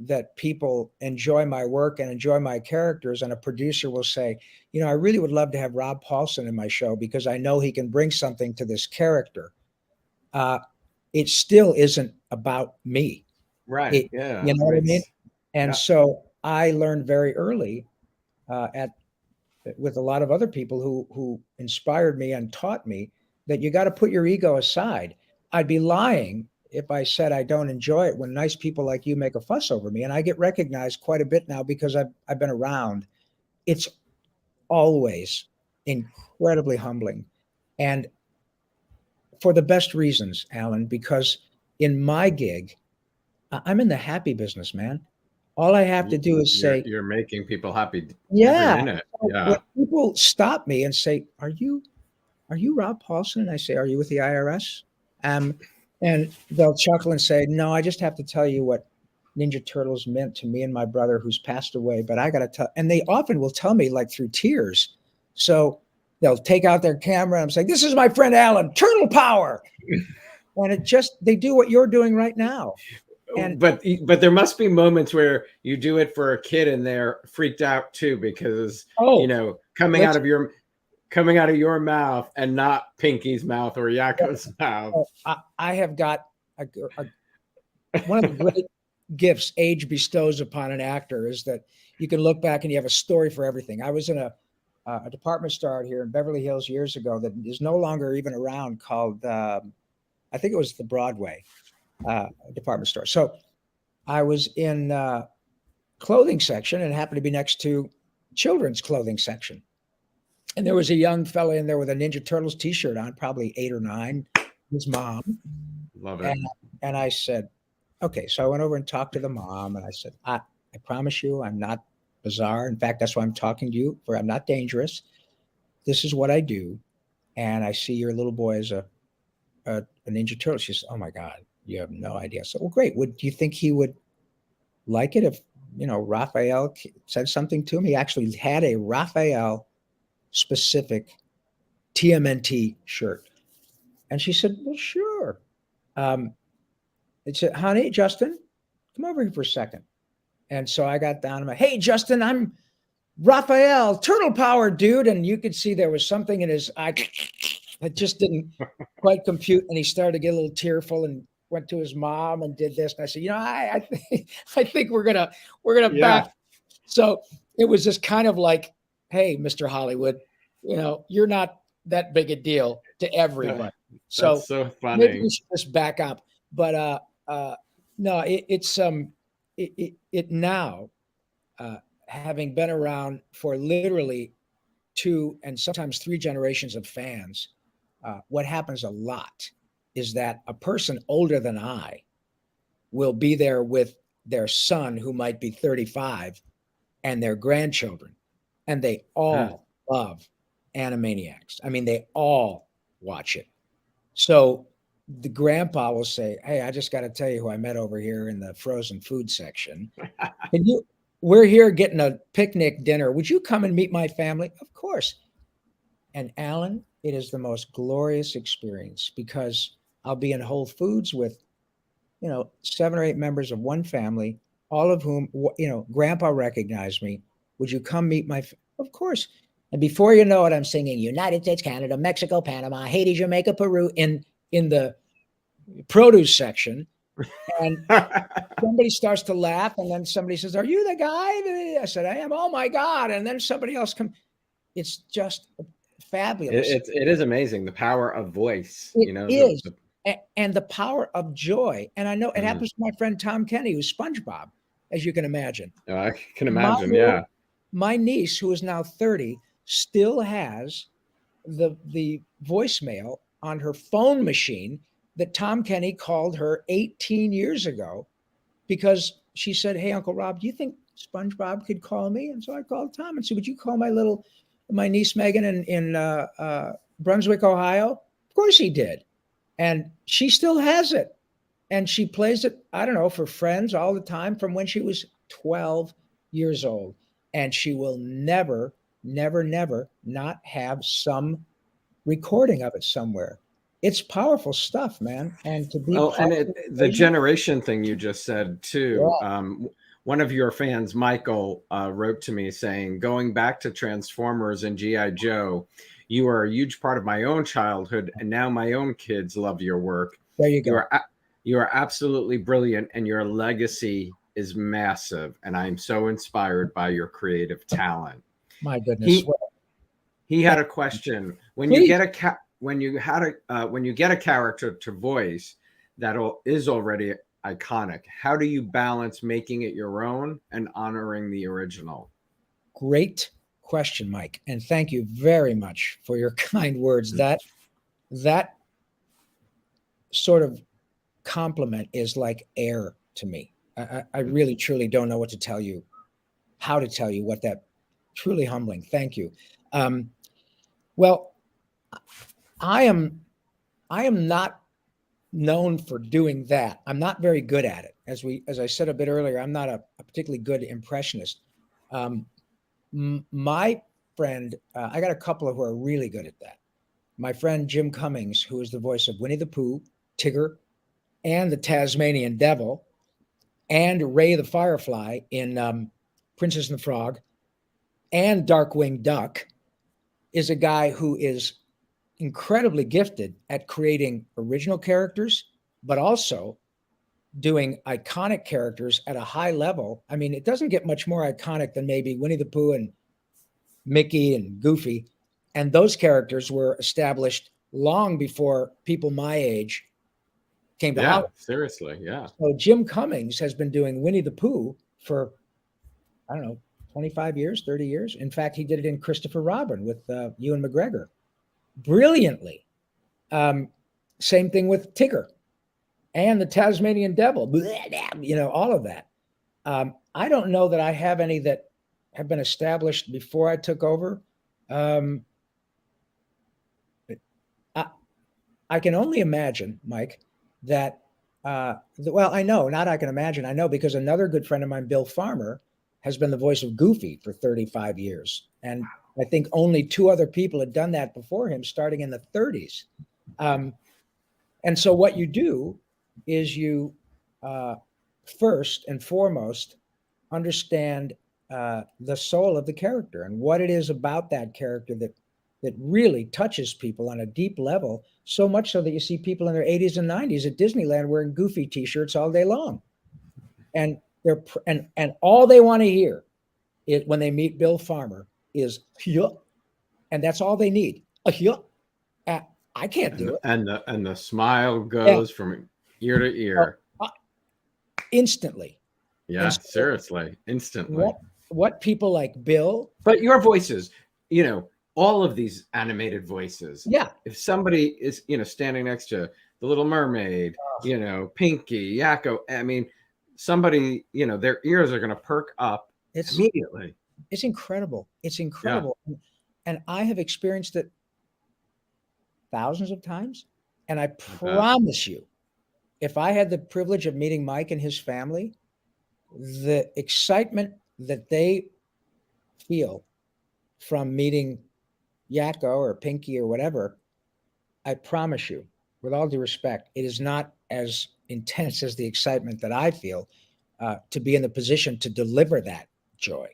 that people enjoy my work and enjoy my characters, and a producer will say, I really would love to have Rob Paulson in my show because I know he can bring something to this character. It still isn't about me. Right. You know what I mean? And so I learned very early with a lot of other people who inspired me and taught me that you got to put your ego aside. I'd be lying if I said I don't enjoy it when nice people like you make a fuss over me. And I get recognized quite a bit now because I've been around. It's always incredibly humbling. And for the best reasons, Alan, because in my gig, I'm in the happy business, man. All I have to do is say, you're making people happy. Yeah. Every minute. Yeah. When people stop me and say, are you Rob Paulson? And I say, are you with the IRS? And they'll chuckle and say, no, I just have to tell you what Ninja Turtles meant to me and my brother who's passed away. But I got to tell, and they often will tell me like through tears. So they'll take out their camera and I'm saying, this is my friend Alan, Turtle Power. And they do what you're doing right now. And, but there must be moments where you do it for a kid and they're freaked out too, because coming out of your mouth and not Pinky's mouth or Yakko's mouth. I have got one of the great gifts age bestows upon an actor is that you can look back and you have a story for everything. I was in a department store out here in Beverly Hills years ago that is no longer even around, called I think it was the Broadway department store. So I was in clothing section and happened to be next to children's clothing section. And there was a young fella in there with a Ninja Turtles t-shirt on, probably 8 or 9, his mom. Love it. And I said, okay. So I went over and talked to the mom and I said, I promise you, I'm not bizarre. In fact, that's why I'm talking to you, for I'm not dangerous. This is what I do. And I see your little boy is a Ninja Turtle. She says, oh my God, you have no idea. So, well, great. Do you think he would like it if, Raphael said something to him? He actually had a Raphael specific TMNT shirt. And she said, well, sure. It said, honey, Justin, come over here for a second. And so I got down and hey, Justin, I'm Raphael, turtle power, dude. And you could see there was something in his eye that just didn't quite compute. And he started to get a little tearful and went to his mom and did this. And I said, I think we're gonna back. So it was just kind of like, hey, Mr. Hollywood, you're not that big a deal to everyone. So that's so funny. Maybe we should just back up. But no, it's now, having been around for literally 2 and sometimes 3 generations of fans, what happens a lot is that a person older than I will be there with their son, who might be 35, and their grandchildren, and they all love Animaniacs. I mean, they all watch it. So the grandpa will say, hey, I just got to tell you who I met over here in the frozen food section. We're here getting a picnic dinner. Would you come and meet my family? Of course. And Alan, it is the most glorious experience, because I'll be in Whole Foods with, 7 or 8 members of one family, all of whom, grandpa recognized me. Would you come meet of course. And before you know it, I'm singing United States, Canada, Mexico, Panama, Haiti, Jamaica, Peru in the produce section. And somebody starts to laugh, and then somebody says, are you the guy? I said, I am. Oh my God. And then somebody else comes. It's just fabulous. It is amazing, the power of voice. It is. And the power of joy. And I know it happens to my friend Tom Kenny, who's SpongeBob, as you can imagine. I can imagine. My niece, who is now 30, still has the voicemail on her phone machine that Tom Kenny called her 18 years ago, because she said, hey, Uncle Rob, do you think SpongeBob could call me? And so I called Tom and said, would you call my niece Megan in Brunswick, Ohio? Of course he did. And she still has it. And she plays it, I don't know, for friends all the time from when she was 12 years old. And she will never, never, never not have some recording of it somewhere. It's powerful stuff, man. And to be the generation thing you just said too. Yeah. One of your fans, Michael, wrote to me saying, going back to Transformers and G.I. Joe, you are a huge part of my own childhood, and now my own kids love your work. There you go. You are absolutely brilliant, and your legacy is massive. And I'm so inspired by your creative talent. My goodness. He had a question. When you get a character to voice that is already iconic, how do you balance making it your own and honoring the original? Great question, Mike. And thank you very much for your kind words. That sort of compliment is like air to me. I really, truly don't know what to tell you, how to tell you what that truly humbling. Thank you. Well, I am not known for doing that. I'm not very good at it. As I said a bit earlier, I'm not a particularly good impressionist. My friend, I got a couple who are really good at that. My friend Jim Cummings, who is the voice of Winnie the Pooh, Tigger, and the Tasmanian Devil, and Ray the Firefly in Princess and the Frog, and Darkwing Duck, is a guy who is incredibly gifted at creating original characters, but also doing iconic characters at a high level. I mean, it doesn't get much more iconic than maybe Winnie the Pooh and Mickey and Goofy. And those characters were established long before people my age came to Hollywood. Seriously, yeah. So Jim Cummings has been doing Winnie the Pooh for, I don't know, 25 years, 30 years. In fact, he did it in Christopher Robin with Ewan McGregor. Brilliantly. Same thing with Tigger and the Tasmanian Devil, you know, all of that. I don't know that I have any that have been established before I took over. I can only imagine, Mike, that, well, I know, not I can imagine, I know, because another good friend of mine, Bill Farmer, has been the voice of Goofy for 35 years. And I think only 2 other people had done that before him, starting in the 30s. And so what you do is you, first and foremost, understand the soul of the character and what it is about that character that really touches people on a deep level, so much so that you see people in their 80s and 90s at Disneyland wearing Goofy t-shirts all day long. And they're and all they want to hear is, when they meet Bill Farmer, is "yeah," and that's all they need. "Yeah." I can't do it. And the smile goes from ear to ear. Instantly. Yeah, so seriously, instantly. What people like Bill, but your voices, you know, all of these animated voices. Yeah. If somebody is, you know, standing next to the Little Mermaid, you know, Pinky, Yakko, I mean, somebody, you know, their ears are going to perk up immediately. It's incredible. It's incredible. Yeah. And I have experienced it thousands of times. And I promise you, if I had the privilege of meeting Mike and his family, the excitement that they feel from meeting Yakko or Pinky or whatever, I promise you, with all due respect, it is not as intense as the excitement that I feel to be in the position to deliver that joy.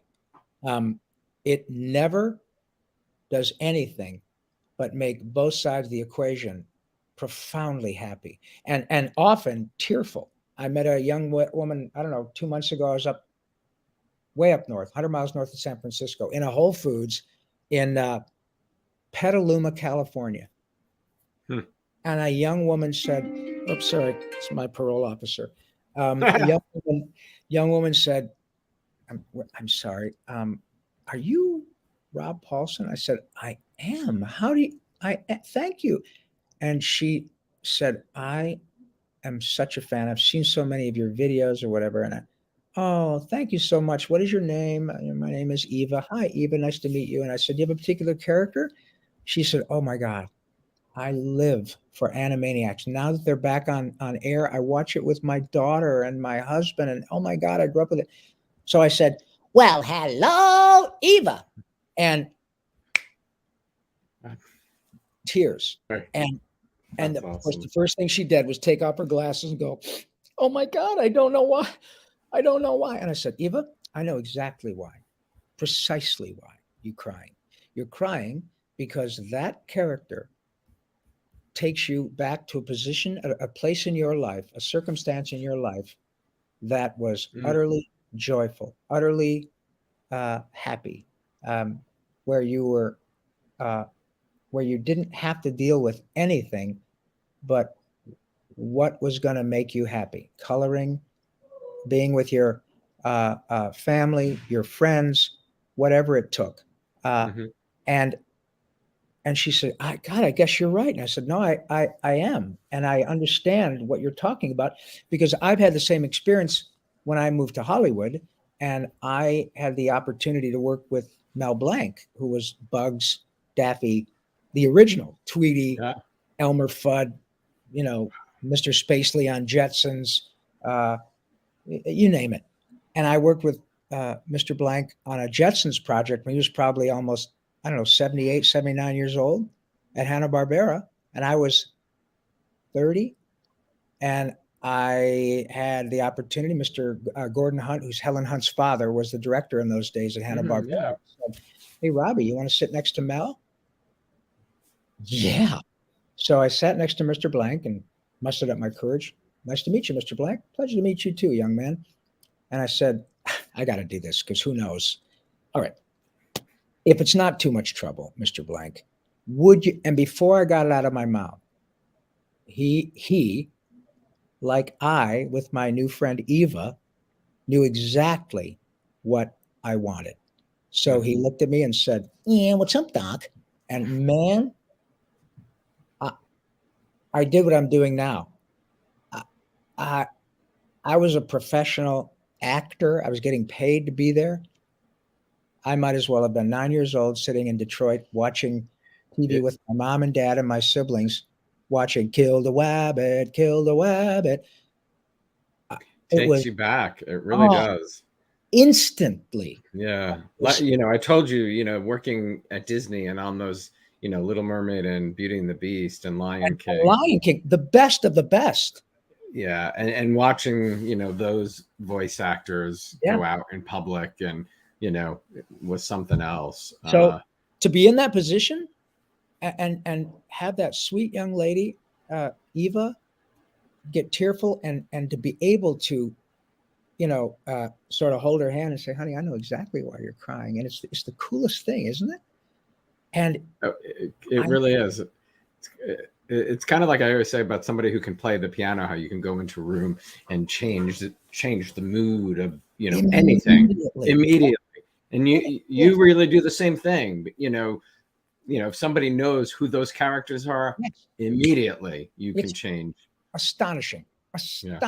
It never does anything but make both sides of the equation profoundly happy and often tearful. I met a young woman, I don't know, 2 months ago. I was way up north, 100 miles north of San Francisco, in a Whole Foods in Petaluma, California. And a young woman said, oops, sorry, it's my parole officer. A young woman said, I'm sorry, are you Rob Paulson? I said, I am. How do you, thank you. And she said, I am such a fan. I've seen so many of your videos or whatever. And oh, thank you so much. What is your name? My name is Eva. Hi, Eva. Nice to meet you. And I said, do you have a particular character? She said, oh my God, I live for Animaniacs. Now that they're back on air, I watch it with my daughter and my husband. And oh my God, I grew up with it. So I said, well, hello, Eva. And tears. And of course, the first thing she did was take off her glasses and go, oh my God, I don't know why. I don't know why. And I said, Eva, I know exactly why. Precisely why you're crying. You're crying because that character takes you back to a position, a place in your life, a circumstance in your life that was utterly joyful, utterly happy, where you were, where you didn't have to deal with anything but what was going to make you happy. Coloring, being with your family, your friends, whatever it took. And she said, God, I guess you're right. And I said, no, I am. And I understand what you're talking about because I've had the same experience when I moved to Hollywood. And I had the opportunity to work with Mel Blanc, who was Bugs, Daffy, the original, Tweety, Elmer Fudd, you know, Mr. Spacely on Jetsons, you name it. And I worked with Mr. Blanc on a Jetsons project when he was probably almost, I don't know, 78, 79 years old at Hanna-Barbera. And I was 30. And I had the opportunity, Mr. Gordon Hunt, who's Helen Hunt's father, was the director in those days at Hanna-Barbera. Said, hey, Robbie, you want to sit next to Mel? Yeah. So I sat next to Mr. Blanc and mustered up my courage. Nice to meet you, Mr. Blanc. Pleasure to meet you too, young man. And I said, I got to do this because who knows? All right. if it's not too much trouble, Mr. Blank, would you? And before I got it out of my mouth, he, like I, with my new friend Eva, knew exactly what I wanted. So he looked at me and said, "Yeah, what's up, Doc?" And man, I did what I'm doing now. I I was a professional actor. I was getting paid to be there. I might as well have been 9 years old, sitting in Detroit, watching TV It with my mom and dad and my siblings, watching "Kill the Wabbit, Kill the Wabbit." It takes was, you back. It really oh, does. instantly. Yeah. Was I told you, working at Disney and on those, Little Mermaid and Beauty and the Beast and Lion King. Lion King, the best of the best. Yeah. And watching, those voice actors Yeah. go out in public and, was something else. So to be in that position and have that sweet young lady, Eva, get tearful and to be able to, sort of hold her hand and say, "Honey, I know exactly why you're crying," and it's the coolest thing, isn't it? And it really is. It's kind of like I always say about somebody who can play the piano, how you can go into a room and change the mood of anything immediately. And you really do the same thing. If somebody knows who those characters are, yes, immediately you can it's change. astonishing. Yeah.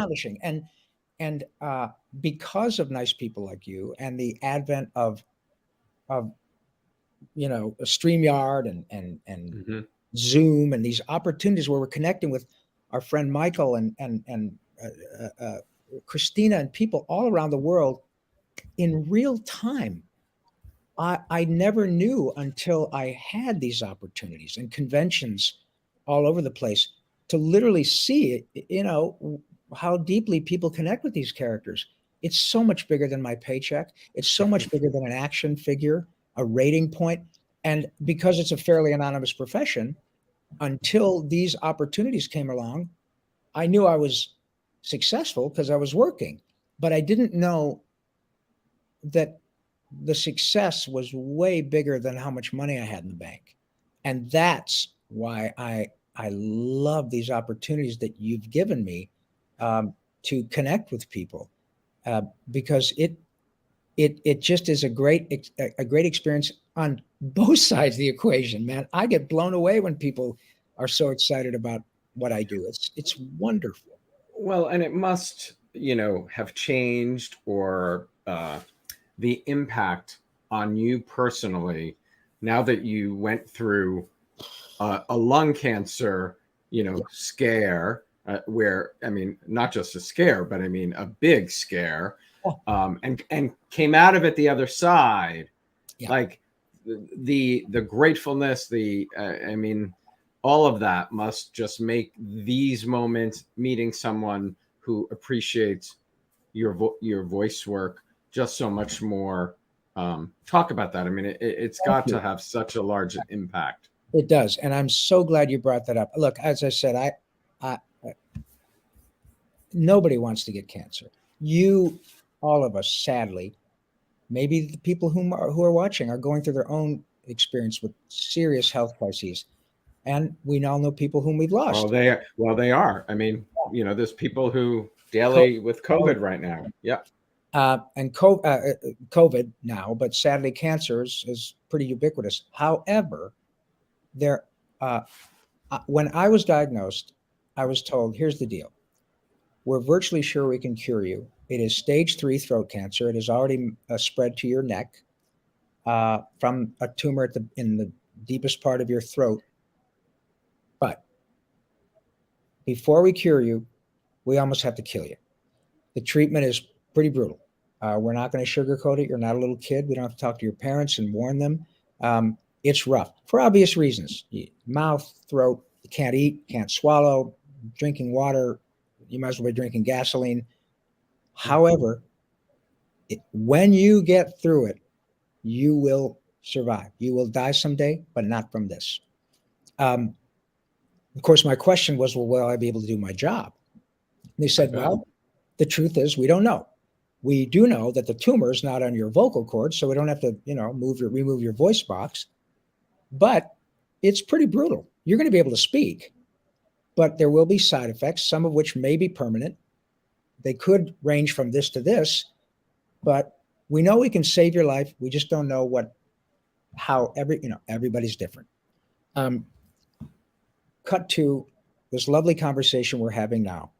And because of nice people like you and the advent of StreamYard and Zoom and these opportunities where we're connecting with our friend Michael and Christina and people all around the world in real time. I never knew until I had these opportunities and conventions all over the place to literally see it, how deeply people connect with these characters. It's so much bigger than my paycheck. It's so much bigger than an action figure, a rating point. And because it's a fairly anonymous profession, until these opportunities came along, I knew I was successful because I was working, but I didn't know that the success was way bigger than how much money I had in the bank. And that's why I love these opportunities that you've given me to connect with people, because it just is a great experience on both sides of the equation, man. I get blown away when people are so excited about what I do. It's wonderful. Well, and it must, have changed or the impact on you personally now that you went through a lung cancer, scare, where, I mean, not just a scare, but I mean, a big scare, and came out of it the other side. Yeah. Like the gratefulness, I mean, all of that must just make these moments, meeting someone who appreciates your voice work just so much more. Talk about that. I mean, it's got to have such a large impact. It does, and I'm so glad you brought that up. Look, as I said, I nobody wants to get cancer. All of us, sadly, maybe the people who are watching are going through their own experience with serious health crises, and we all know people whom we've lost. Well, they are. I mean, there's people who daily with COVID right now. Yeah. And COVID now, but sadly, cancer is pretty ubiquitous. However, when I was diagnosed, I was told, "Here's the deal: we're virtually sure we can cure you. It is stage 3 throat cancer. It has already spread to your neck from a tumor in the deepest part of your throat. But before we cure you, we almost have to kill you. The treatment is pretty brutal. We're not going to sugarcoat it. You're not a little kid. We don't have to talk to your parents and warn them. It's rough for obvious reasons. Mouth, throat, you can't eat, can't swallow, drinking water. You might as well be drinking gasoline. However, when you get through it, you will survive. You will die someday, but not from this." Of course, my question was, well, will I be able to do my job? And they said, "Well, the truth is, we don't know. We do know that the tumor is not on your vocal cords, so we don't have to, remove your voice box. But it's pretty brutal. You're going to be able to speak, but there will be side effects, some of which may be permanent. They could range from this to this, but we know we can save your life. We just don't know how everybody's different. Cut to this lovely conversation we're having now.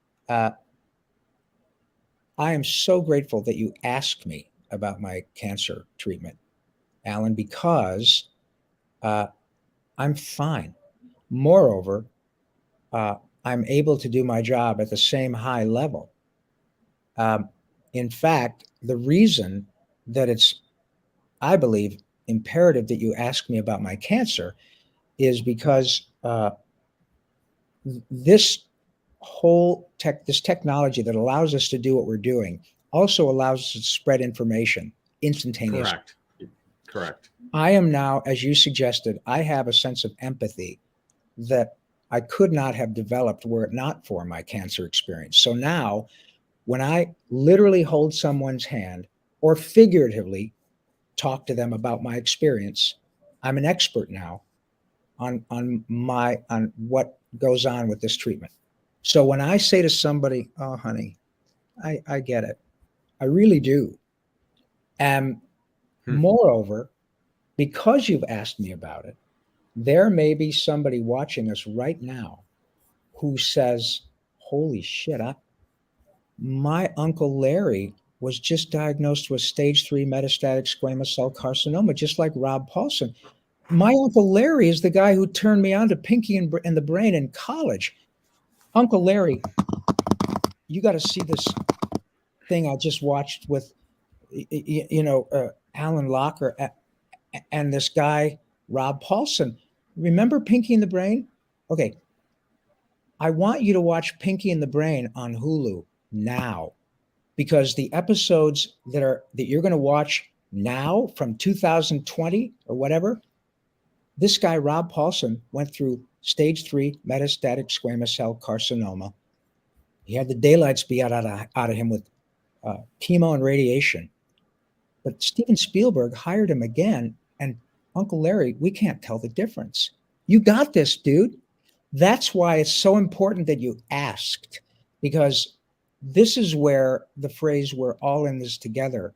I am so grateful that you asked me about my cancer treatment, Alan, because I'm fine. Moreover, I'm able to do my job at the same high level. In fact, the reason that it's, I believe, imperative that you ask me about my cancer is because this technology that allows us to do what we're doing also allows us to spread information instantaneously. Correct. I am now, as you suggested, I have a sense of empathy that I could not have developed were it not for my cancer experience. So now, when I literally hold someone's hand or figuratively talk to them about my experience, I'm an expert now on what goes on with this treatment. So when I say to somebody, "Oh, honey, I get it," I really do. And moreover, because you've asked me about it, there may be somebody watching us right now who says, "Holy shit, my Uncle Larry was just diagnosed with stage 3 metastatic squamous cell carcinoma, just like Rob Paulson. My Uncle Larry is the guy who turned me on to Pinky and the Brain in college. Uncle Larry, you got to see this thing I just watched with, Alan Locher and this guy, Rob Paulson. Remember Pinky and the Brain? Okay. I want you to watch Pinky and the Brain on Hulu now, because the episodes that you're going to watch now from 2020 or whatever, this guy, Rob Paulson, went through stage 3 metastatic squamous cell carcinoma. He had the daylights beat out of him with chemo and radiation. But Steven Spielberg hired him again, and Uncle Larry, we can't tell the difference. You got this, dude. That's why it's so important that you asked, because this is where the phrase "we're all in this together"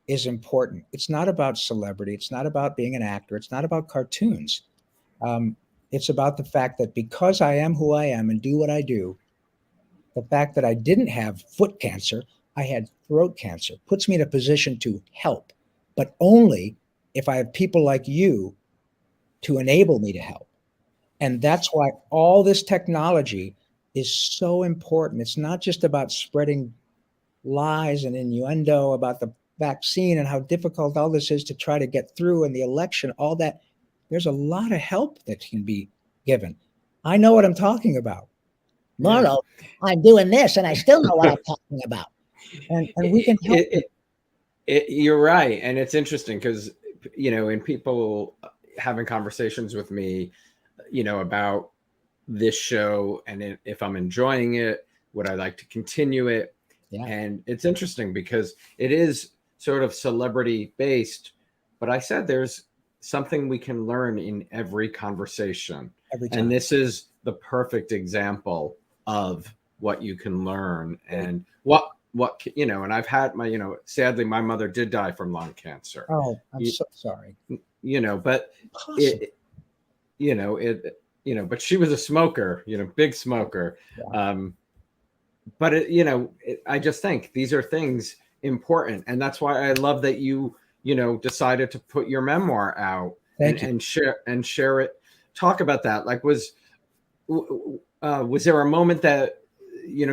is important. It's not about celebrity. It's not about being an actor. It's not about cartoons. It's about the fact that because I am who I am and do what I do, the fact that I didn't have foot cancer, I had throat cancer, puts me in a position to help, but only if I have people like you to enable me to help. And that's why all this technology is so important. It's not just about spreading lies and innuendo about the vaccine and how difficult all this is to try to get through in the election, all that. There's a lot of help that can be given. I know what I'm talking about. No, I'm doing this and I still know what I'm talking about. And we can help you're right. And it's interesting because, in people having conversations with me, about this show and if I'm enjoying it, would I like to continue it? Yeah. And it's interesting because it is sort of celebrity based, but I said there's something we can learn in every conversation. Every time. And this is the perfect example of what you can learn and what, and I've had sadly, my mother did die from lung cancer. Oh, I'm so sorry. But but she was a smoker, big smoker. Yeah. But I just think these are things important. And that's why I love that you decided to put your memoir out and share it. Talk about that. Like, was there a moment that,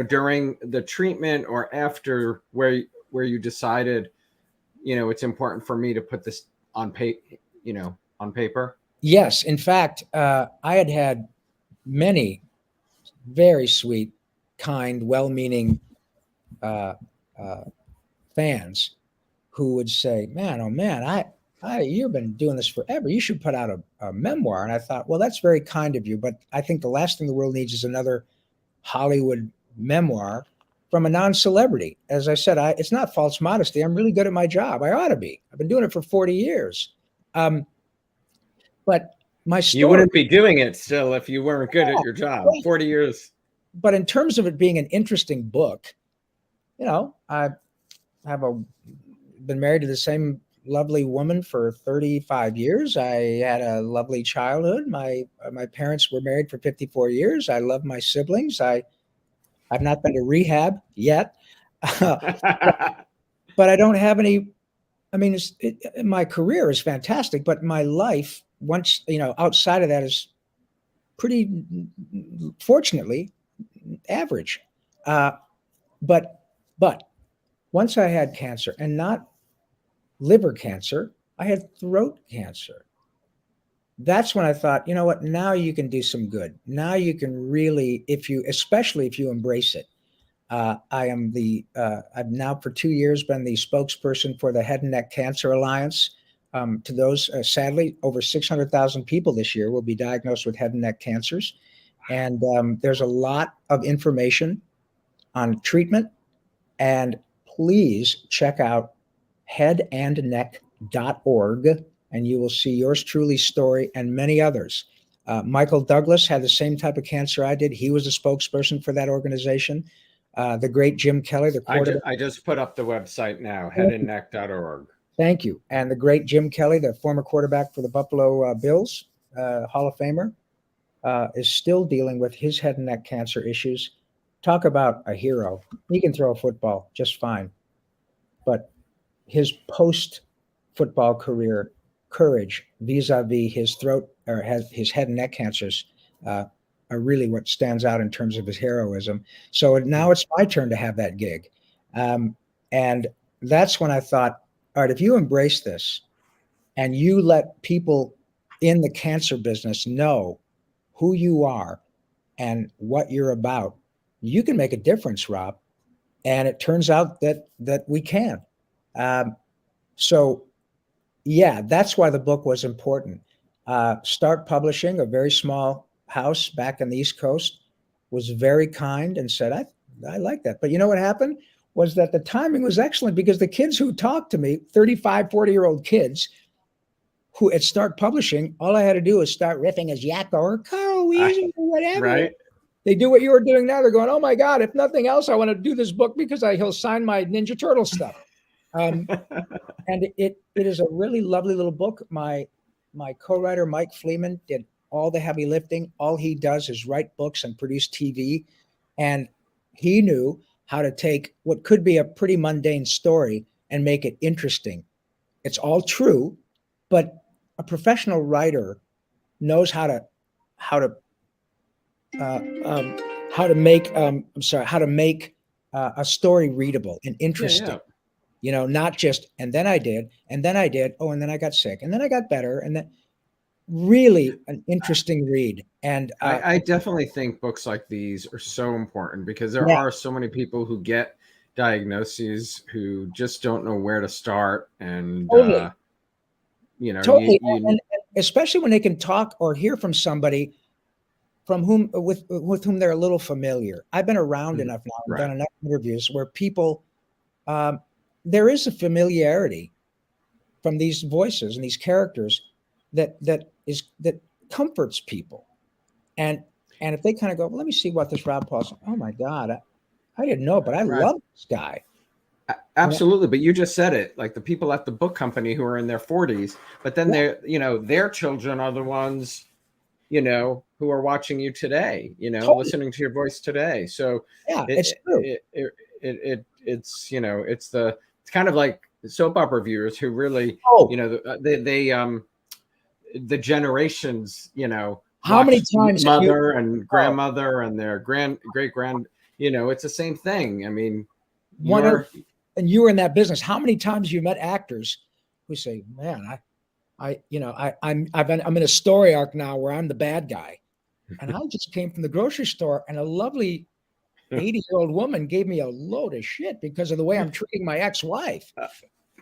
during the treatment or after where you decided, it's important for me to put this on paper? Yes. In fact, I had many very sweet, kind, well-meaning fans who would say, "Man, oh man, you've been doing this forever. You should put out a memoir." And I thought, well, that's very kind of you, but I think the last thing the world needs is another Hollywood memoir from a non-celebrity. As I said, it's not false modesty. I'm really good at my job. I ought to be. I've been doing it for 40 years. But my story, you wouldn't be doing it still if you weren't good at your job. 40 years. But in terms of it being an interesting book, you know, I have been married to the same lovely woman for 35 years. I had a lovely childhood. My parents were married for 54 years. I love my siblings. I've not been to rehab yet, but I don't have any. I mean, my career is fantastic, but my life, once, you know, outside of that, is pretty, fortunately, average. But once I had cancer, and not liver cancer, I had throat cancer. That's when I thought, you know what, now you can do some good. Now you can really, especially if you embrace it. I've now for 2 years been the spokesperson for the Head and Neck Cancer Alliance. To those, sadly, over 600,000 people this year will be diagnosed with head and neck cancers. And there's a lot of information on treatment. And please check out headandneck.org, and you will see yours truly's story and many others. Michael Douglas had the same type of cancer I did. He was a spokesperson for that organization. The great Jim Kelly, the quarterback. I just put up the website now, headandneck.org. Thank you. And the great Jim Kelly, the former quarterback for the Buffalo Bills, Hall of Famer, is still dealing with his head and neck cancer issues. Talk about a hero. He can throw a football just fine. But his post-football career courage vis-a-vis his throat or his head and neck cancers are really what stands out in terms of his heroism. So now it's my turn to have that gig. And that's when I thought, all right, if you embrace this and you let people in the cancer business know who you are and what you're about, you can make a difference, Rob. And it turns out that we can. So yeah, that's why the book was important. Start Publishing, a very small house back on the East Coast, was very kind and said, I like that. But you know what happened? Was that the timing was excellent, because the kids who talked to me, 35, 40-year-old kids who at Start Publishing, all I had to do was start riffing as Yakko or Carl Weezer or whatever. Right. They do what you were doing now. They're going, oh my God, if nothing else, I want to do this book because he'll sign my Ninja Turtle stuff. And it is a really lovely little book. My co-writer, Mike Fleeman, did all the heavy lifting. All he does is write books and produce TV. And he knew how to take what could be a pretty mundane story and make it interesting. It's all true, but a professional writer knows how to make a story readable and interesting. Yeah. You know, not just, and then I did, oh, and then I got sick, and then I got better, and then really an interesting read. And I definitely think books like these are so important, because there are so many people who get diagnoses who just don't know where to start. And, totally. Totally. And especially when they can talk or hear from somebody with whom they're a little familiar. I've been around enough now, I've done enough interviews where people, there is a familiarity from these voices and these characters that comforts people. And if they kind of go, well, let me see what this Rob Paulson, oh my God, I didn't know, but I love this guy. Absolutely. But you just said it, like the people at the book company who are in their 40s, but then their children are the ones, who are watching you today, totally. Listening to your voice today. So it's true. It's kind of like soap opera viewers who really, the generations, how many times mother and grandmother and their great grand, it's the same thing. I mean, and you were in that business. How many times you met actors who say, man, I'm in a story arc now where I'm the bad guy. And I just came from the grocery store, and a lovely 80-year-old woman gave me a load of shit because of the way I'm treating my ex-wife.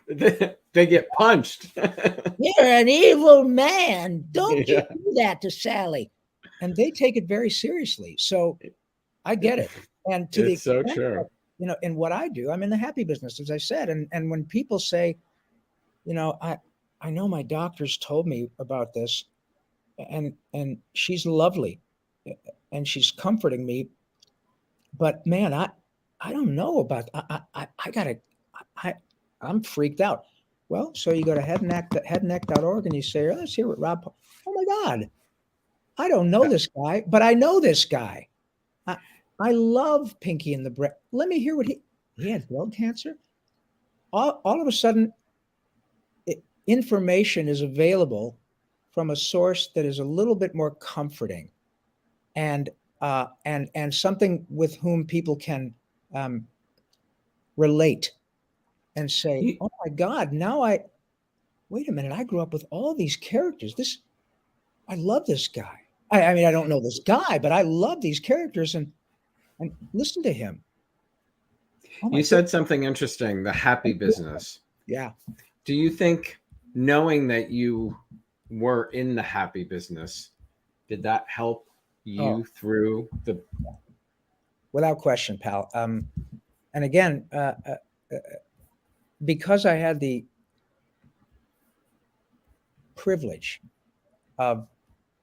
They get punched. You're an evil man. Don't you do that to Sally. And they take it very seriously. So I get it. And it's so true. in what I do, I'm in the happy business, as I said. And when people say, I know my doctors told me about this, and she's lovely, and she's comforting me, but man, I don't know about, I gotta, I, I'm freaked out. Well, so you go to headneck.org and you say, oh, let's hear what oh my God, I don't know this guy, but I know this guy. I love Pinky and the Brain. Let me hear what he had blood cancer. All of a sudden, information is available from a source that is a little bit more comforting, and something with whom people can relate and say, "Oh my God, now wait a minute, I grew up with all these characters. I love this guy. I mean, I don't know this guy, but I love these characters and listen to him." You said something interesting, the happy business. Yeah. Do you think, knowing that you were in the happy business, did that help you through the... Without question, pal. And again, because I had the privilege of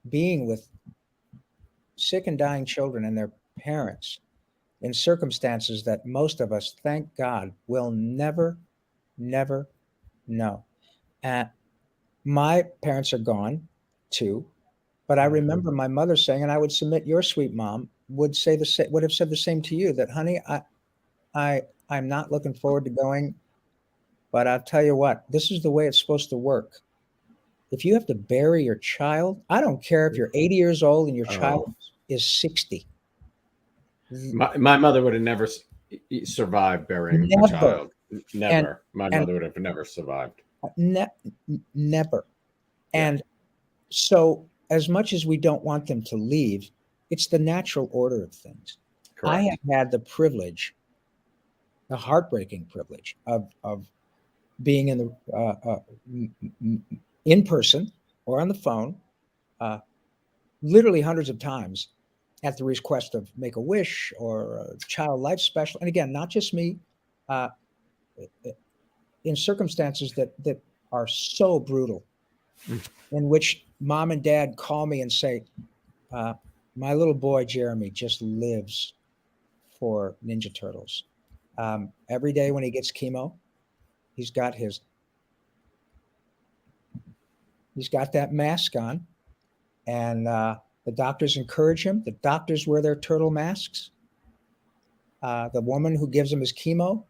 being with sick and dying children and their parents in circumstances that most of us, thank God, will never know. My parents are gone too, but I remember my mother saying, and I would submit your sweet mom would have said the same to you, that, honey, I'm not looking forward to going, but I'll tell you what, this is the way it's supposed to work. If you have to bury your child, I don't care if you're 80 years old and your child is 60. My mother would have never survived burying a child. Never. My mother would have never survived. Never. And so, as much as we don't want them to leave, it's the natural order of things. Correct. I have had the privilege, the heartbreaking privilege of being in the in person or on the phone, literally hundreds of times, at the request of Make-A-Wish or a Child Life Special. And again, not just me, in circumstances that are so brutal, in which mom and dad call me and say, my little boy, Jeremy, just lives for Ninja Turtles. Every day when he gets chemo, he's got that mask on, and the doctors encourage him. The doctors wear their turtle masks. The woman who gives him his chemo,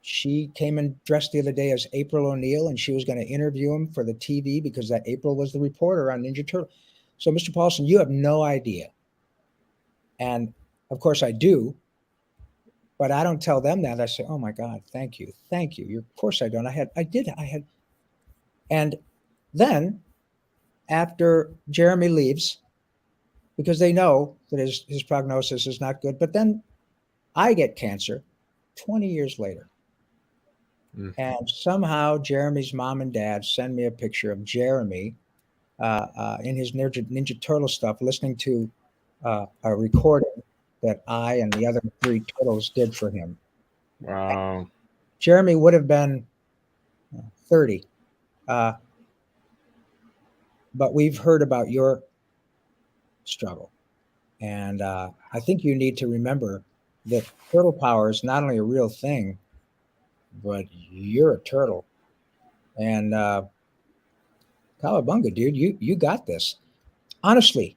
she came and dressed the other day as April O'Neil, and she was going to interview him for the TV because that April was the reporter on Ninja Turtle. So, Mr. Paulson, you have no idea. And of course I do, but I don't tell them that. I say, oh my God, thank you. Of course I don't. I had. And then after Jeremy leaves, because they know that his prognosis is not good, but then I get cancer 20 years later. And somehow Jeremy's mom and dad send me a picture of Jeremy in his Ninja Turtle stuff, listening to a recording that I and the other 3 turtles did for him. Wow. Jeremy would have been 30. But we've heard about your struggle. And I think you need to remember that turtle power is not only a real thing, but you're a turtle. And Cowabunga, dude, you got this. Honestly,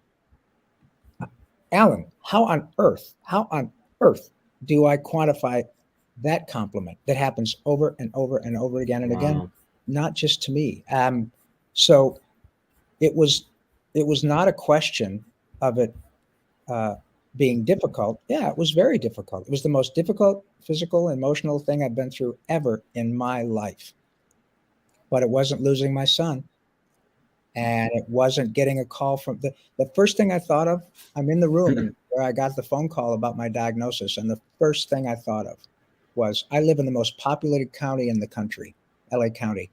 Alan, how on earth do I quantify that compliment that happens over and over and over again and again, not just to me? So it was not a question of it being difficult. Yeah, it was very difficult. It was the most difficult physical, emotional thing I've been through ever in my life. But it wasn't losing my son. And it wasn't getting a call from the first thing I thought of, I'm in the room where I got the phone call about my diagnosis. And the first thing I thought of was, I live in the most populated county in the country, LA County.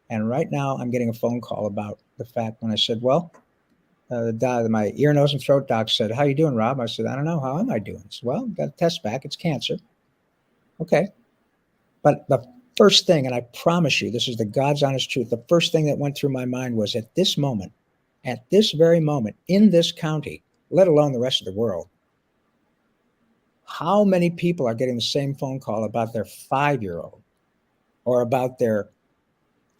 And right now I'm getting a phone call about the fact when I said, well, my ear, nose, and throat doc said, how you doing, Rob? I said, I don't know. How am I doing? He said, well, got a test back. It's cancer. Okay. But the first thing, and I promise you, this is the God's honest truth, the first thing that went through my mind was at this moment, at this very moment, in this county, let alone the rest of the world, how many people are getting the same phone call about their 5-year-old or about their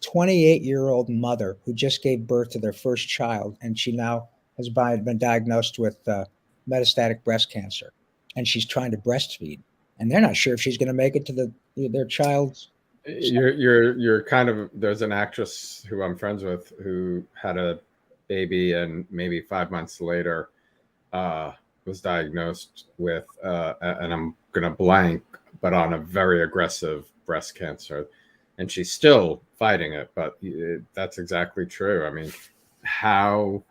28-year-old mother who just gave birth to their first child, and she now has been diagnosed with metastatic breast cancer, and she's trying to breastfeed, and they're not sure if she's going to make it to their child's. You're kind of, there's an actress who I'm friends with who had a baby, and maybe 5 months later was diagnosed with and I'm gonna blank, but on a very aggressive breast cancer, and she's still fighting it. But that's exactly true. I mean, how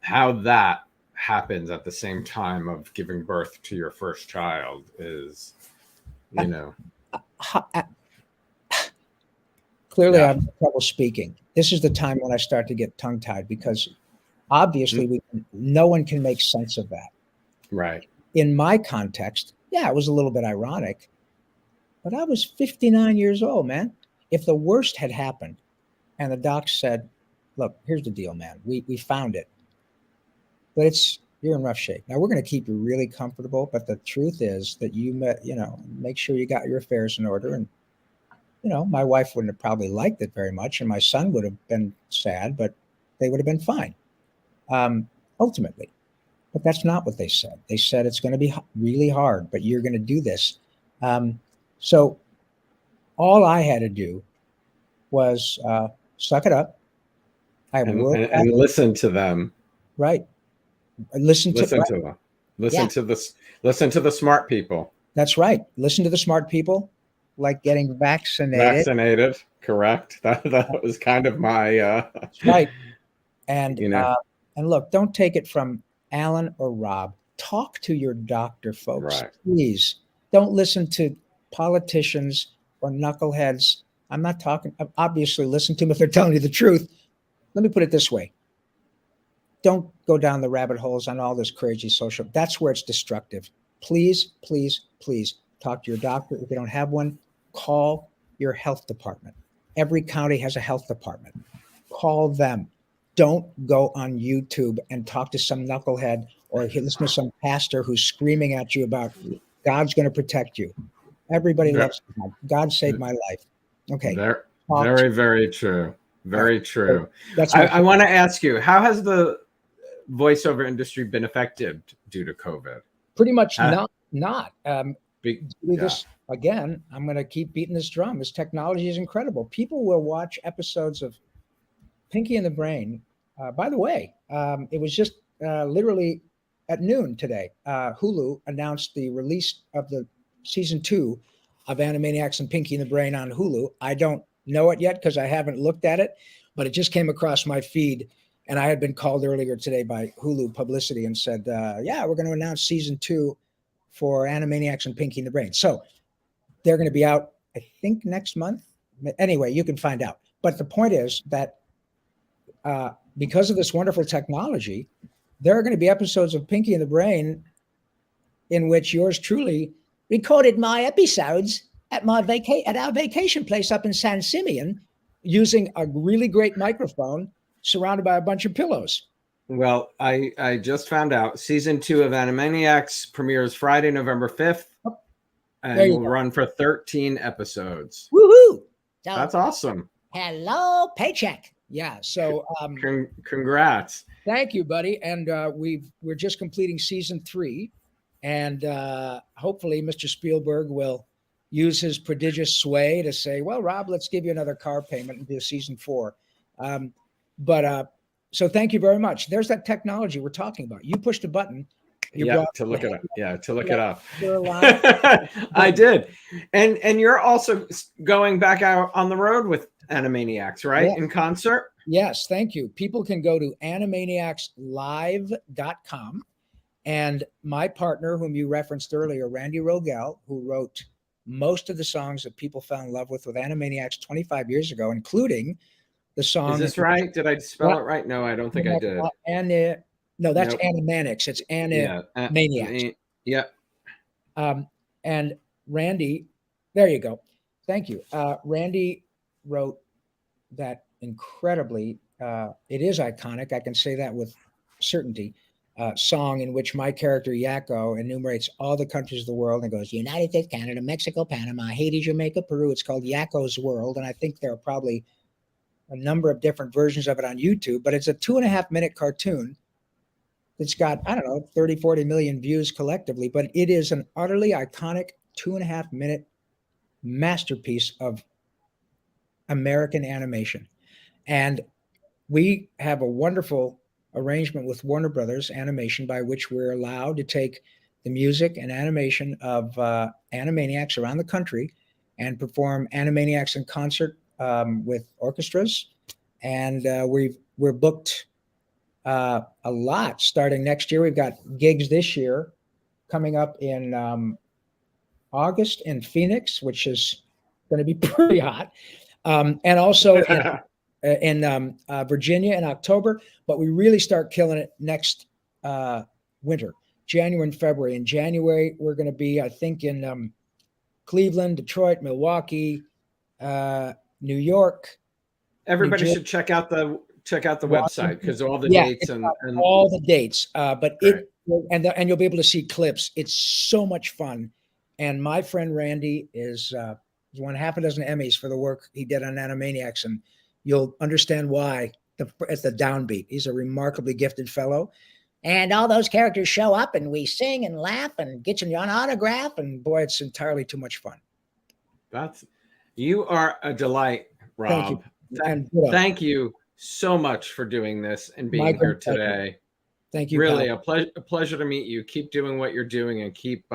that happens at the same time of giving birth to your first child is, you know. Clearly, Yeah. I have trouble speaking. This is the time when I start to get tongue-tied, because obviously no one can make sense of that. Right. In my context, yeah, it was a little bit ironic, but I was 59 years old, man. If the worst had happened and the doc said, look, here's the deal, man, we found it, but you're in rough shape. Now, we're going to keep you really comfortable, but the truth is that make sure you got your affairs in order. And my wife wouldn't have probably liked it very much, and my son would have been sad, but they would have been fine, ultimately. But that's not what they said. They said it's going to be really hard, but you're going to do this. So all I had to do was suck it up. And listen to them. Right. Listen to them. Listen to the smart people. That's right. Listen to the smart people. Like getting vaccinated. Correct. That was kind of my right. And and look, don't take it from Alan or Rob. Talk to your doctor, folks. Right. Please don't listen to politicians or knuckleheads. I'm not talking, obviously listen to them if they're telling you the truth. Let me put it this way. Don't go down the rabbit holes on all this crazy social. That's where it's destructive. Please, please, please talk to your doctor. If you don't have one, call your health department. Every county has a health department. Call them. Don't go on YouTube and talk to some knucklehead or listen to some pastor who's screaming at you about God's going to protect you. Everybody loves God. God saved my life. Okay. Very, very true. Very true. That's I want to ask you, how has the voiceover industry been affected due to COVID? Pretty much not. This again, I'm going to keep beating this drum. This technology is incredible. People will watch episodes of Pinky and the Brain. By the way, it was just literally at noon today. Hulu announced the release of the season 2 of Animaniacs and Pinky and the Brain on Hulu. I don't know it yet because I haven't looked at it, but it just came across my feed. And I had been called earlier today by Hulu Publicity and said, yeah, we're going to announce season 2 for Animaniacs and Pinky and the Brain. So they're going to be out, I think, next month. Anyway, you can find out. But the point is that because of this wonderful technology, there are going to be episodes of Pinky and the Brain in which yours truly recorded my episodes at our vacation place up in San Simeon using a really great microphone surrounded by a bunch of pillows. Well, I just found out season 2 of Animaniacs premieres Friday, November 5th, and will run for 13 episodes. Woohoo! So, that's awesome. Hello, paycheck. Yeah. So congrats. Thank you, buddy. And we're just completing season 3. And hopefully Mr. Spielberg will use his prodigious sway to say, well, Rob, let's give you another car payment and do season 4. So thank you very much. There's that technology we're talking about. You pushed a button. To look it up. Yeah, to look it up. I did. And you're also going back out on the road with Animaniacs, right? Yeah. In concert? Yes, thank you. People can go to animaniacslive.com. And my partner, whom you referenced earlier, Randy Rogel, who wrote most of the songs that people fell in love with Animaniacs 25 years ago, including the song. Is this right? Did I spell it right? No, I don't think I did. No, that's Animaniacs. It's Animaniacs. Yeah. And Randy There you go. Thank you. Randy wrote that incredibly, it is iconic, I can say that with certainty, song in which my character Yakko enumerates all the countries of the world and goes, United States, Canada, Mexico, Panama, Haiti, Jamaica, Peru. It's called Yakko's World. And I think there are probably a number of different versions of it on YouTube, but it's a 2.5-minute cartoon. It's got, I don't know, 30, 40 million views collectively, but it is an utterly iconic 2.5-minute masterpiece of American animation. And we have a wonderful arrangement with Warner Brothers Animation by which we're allowed to take the music and animation of Animaniacs around the country and perform Animaniacs in concert with orchestras. And we're booked a lot starting next year. We've got gigs this year coming up in August in Phoenix, which is going to be pretty hot. And also in Virginia in October, but we really start killing it next winter, January and February. In January, we're going to be, I think, in Cleveland, Detroit, Milwaukee, New York. Everybody should check out the website because all the dates and all the dates. But great. and you'll be able to see clips. It's so much fun. And my friend Randy is won half a dozen Emmys for the work he did on Animaniacs, and you'll understand why at the downbeat. He's a remarkably gifted fellow. And all those characters show up and we sing and laugh and get you an autograph. And boy, it's entirely too much fun. You are a delight, Rob. Thank you. Thank you so much for doing this and being here today. Thank you. Really a pleasure to meet you. Keep doing what you're doing and keep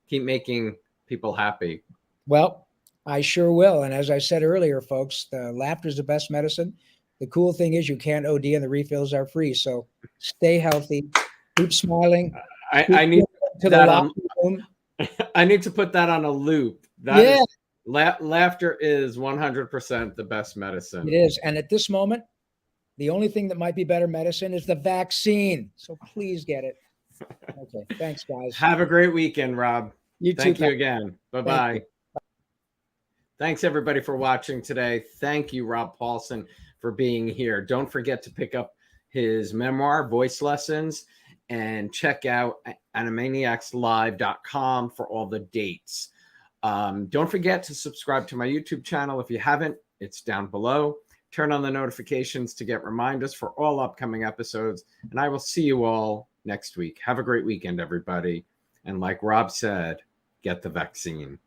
making people happy. Well, I sure will. And as I said earlier, folks, the laughter is the best medicine. The cool thing is you can't OD and the refills are free. So stay healthy, keep smiling. I need to that on, I need to put that on a loop. Laughter is 100% the best medicine. It is. And at this moment, the only thing that might be better medicine is the vaccine. So please get it. Okay. Thanks, guys. Have a great weekend, Rob. You too. Thank you again. Bye-bye. Thanks, everybody, for watching today. Thank you, Rob Paulson, for being here. Don't forget to pick up his memoir, Voice Lessons, and check out animaniacslive.com for all the dates. Don't forget to subscribe to my YouTube channel if you haven't. It's down below. Turn on the notifications to get reminders for all upcoming episodes. And I will see you all next week. Have a great weekend, everybody. And like Rob said, get the vaccine.